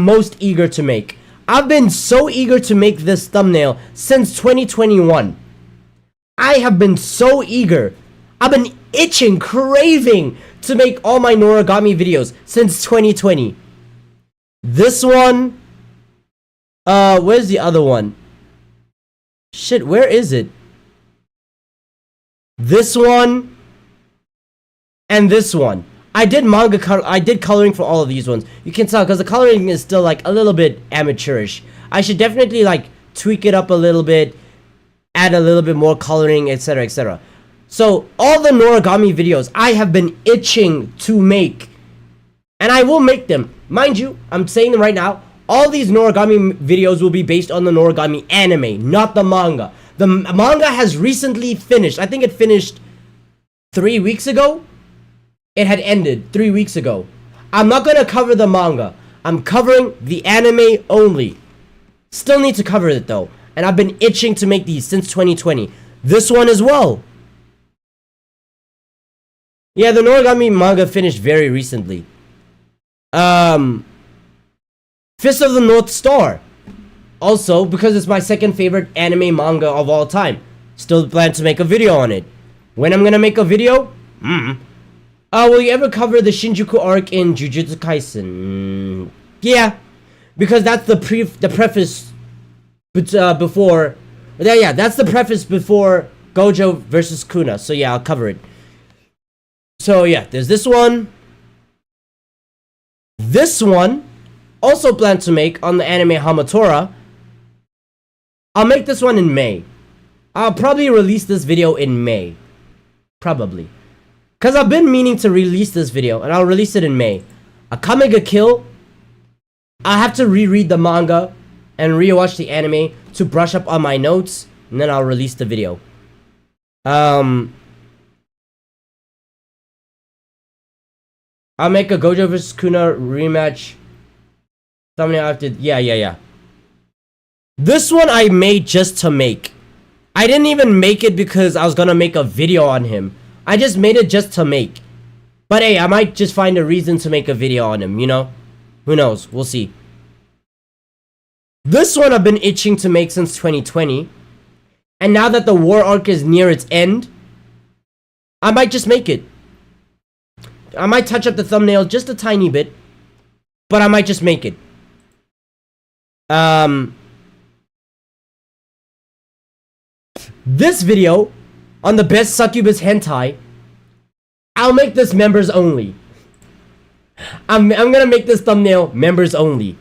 most eager to make. I've been so eager to make this thumbnail since 2021. I have been so eager. I've been itching, craving to make all my Noragami videos since 2020. This one, where's the other one? Shit, where is it? This one and this one. I did coloring for all of these ones. You can tell because the coloring is still like a little bit amateurish. I should definitely like tweak it up a little bit, add a little bit more coloring, etc, etc. So all the Noragami videos I have been itching to make, and I will make them. Mind you, I'm saying them right now. All these Noragami videos will be based on the Noragami anime, not the manga. The manga has recently finished. I think it finished 3 weeks ago. It had ended 3 weeks ago. I'm not gonna cover the manga. I'm covering the anime only. Still need to cover it though. And I've been itching to make these since 2020. This one as well. Yeah, the Noragami manga finished very recently. Fist of the North Star. Also, because it's my second favorite anime manga of all time. Still plan to make a video on it. When I'm gonna make a video? Will you ever cover the Shinjuku arc in Jujutsu Kaisen? Yeah, because that's the preface before. Yeah, that's the preface before Gojo versus Kuna. So yeah, I'll cover it. So yeah, there's this one. This one, also plan to make on the anime Hamatora. I'll make this one in May. I'll probably release this video in May. Probably. Because I've been meaning to release this video, and I'll release it in May. Akame ga Kill, I have to reread the manga and rewatch the anime to brush up on my notes. and then I'll release the video. I'll make a Gojo vs Kuna rematch thumbnail after. Yeah. This one I made just to make. I didn't even make it because I was gonna make a video on him. I just made it just to make. But hey, I might just find a reason to make a video on him, you know? Who knows? We'll see. This one I've been itching to make since 2020. And now that the war arc is near its end, I might just make it. I might touch up the thumbnail just a tiny bit, but I might just make it. This video on the best succubus hentai, I'll make this members only. I'm gonna make this thumbnail members only.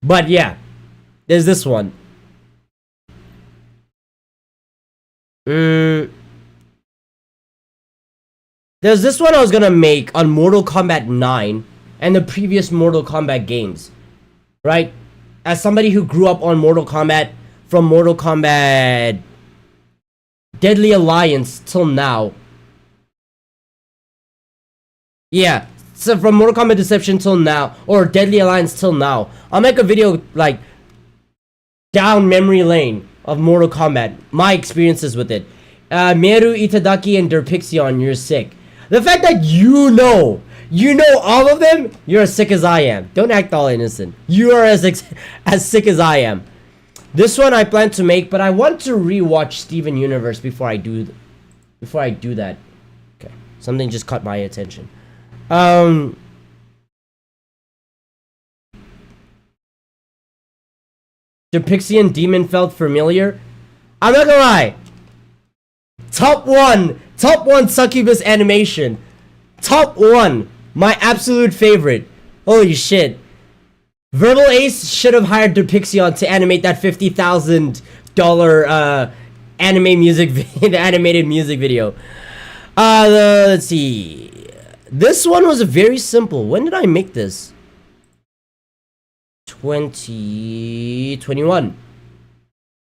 But yeah, there's this one. There's this one I was gonna make on Mortal Kombat 9 and the previous Mortal Kombat games, right? As somebody who grew up on Mortal Kombat from Mortal Kombat Deadly Alliance till now. Yeah, so from Mortal Kombat Deception till now, or Deadly Alliance till now, I'll make a video like down memory lane of Mortal Kombat, my experiences with it. Meru, Itadaki, and Derpixion, you're sick. The fact that you know all of them, you're as sick as I am. Don't act all innocent. You are as sick as I am. This one I plan to make, but I want to rewatch Steven Universe before I do that. Okay, something just caught my attention. Derpixion Demon felt familiar. I'm not gonna lie. Top one succubus animation. Top 1. My absolute favorite. Holy shit. Verbal Ace should have hired Derpixion to animate that $50,000 anime music animated music video. Let's see. This one was very simple. When did I make this? 2021.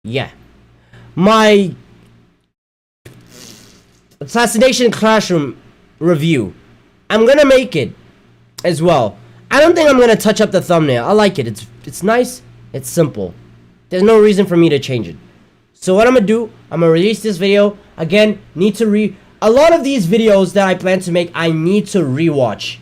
Yeah. My Assassination Classroom review. I'm gonna make it as well. I don't think I'm gonna touch up the thumbnail. I like it. It's nice. It's simple. There's no reason for me to change it. So what I'm gonna do, I'm gonna release this video. Again, a lot of these videos that I plan to make, I need to rewatch.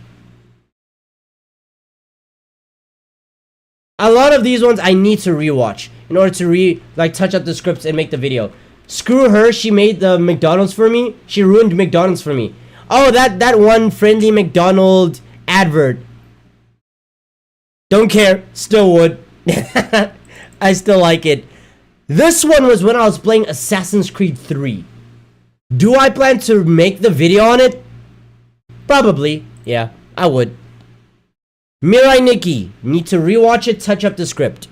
A lot of these ones I need to rewatch in order to touch up the scripts and make the video. Screw her, she made the McDonald's for me. She ruined McDonald's for me. Oh, that one friendly McDonald advert. Don't care, still would. I still like it. This one was when I was playing Assassin's Creed 3. Do I plan to make the video on it? Probably, yeah, I would. Mirai Nikki, need to rewatch it, touch up the script.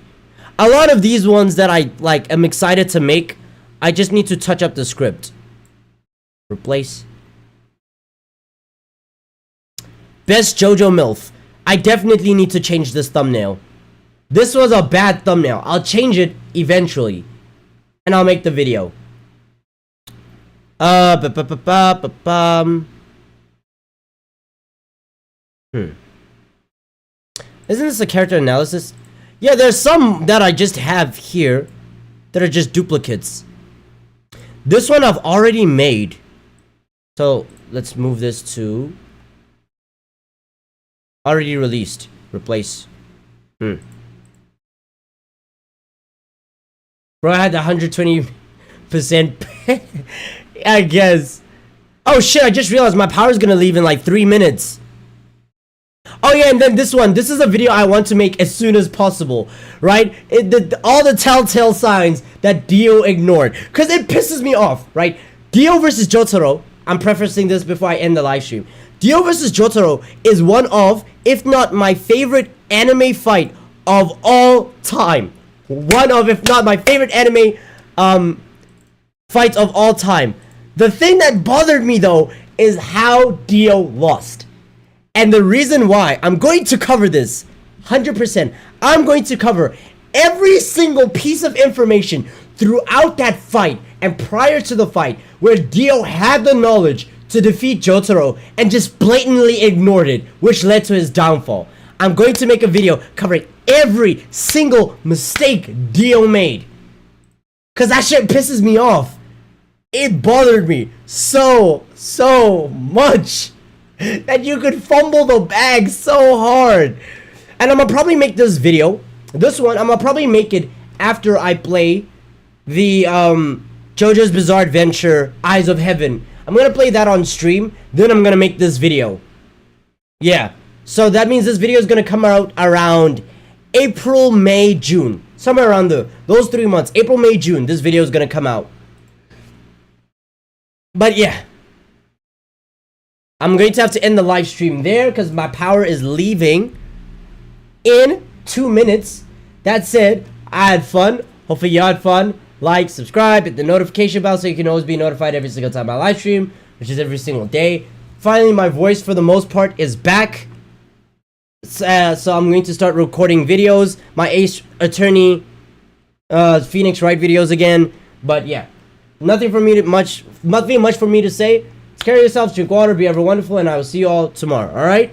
A lot of these ones that I am excited to make, I just need to touch up the script. Replace. Best JoJo MILF. I definitely need to change this thumbnail. This was a bad thumbnail. I'll change it eventually. And I'll make the video. Isn't this a character analysis? Yeah, there's some that I just have here that are just duplicates. This one I've already made. So let's move this to already released. Replace. Bro, I had 120% I guess. Oh shit, I just realized my power's gonna leave in like 3 minutes. Oh yeah, and then this one. This is a video I want to make as soon as possible, right? All the telltale signs that Dio ignored. Because it pisses me off, right? Dio versus Jotaro. I'm prefacing this before I end the live stream. Dio versus Jotaro is one of, if not my favorite anime fight of all time. One of, if not my favorite anime fight of all time. The thing that bothered me though is how Dio lost. And the reason why, I'm going to cover this 100%. I'm going to cover every single piece of information throughout that fight and prior to the fight where Dio had the knowledge to defeat Jotaro and just blatantly ignored it, which led to his downfall. I'm going to make a video covering every single mistake Dio made, cause that shit pisses me off. It bothered me so much that you could fumble the bag so hard. And I'm gonna probably make this video, this one, I'm gonna probably make it after I play the JoJo's Bizarre Adventure Eyes of Heaven. I'm gonna play that on stream, then I'm gonna make this video. Yeah, so that means this video is gonna come out around April, May, June. Somewhere around those 3 months. April, May, June, this video is gonna come out. But yeah, I'm going to have to end the live stream there because my power is leaving in 2 minutes. That said, I had fun. Hopefully you had fun. Like, subscribe, hit the notification bell so you can always be notified every single time I live stream, which is every single day. Finally, my voice for the most part is back. So I'm going to start recording videos. My Ace Attorney Phoenix Wright videos again. But yeah, nothing much for me to say. Take care of yourselves, drink water, be ever wonderful, and I will see you all tomorrow, alright?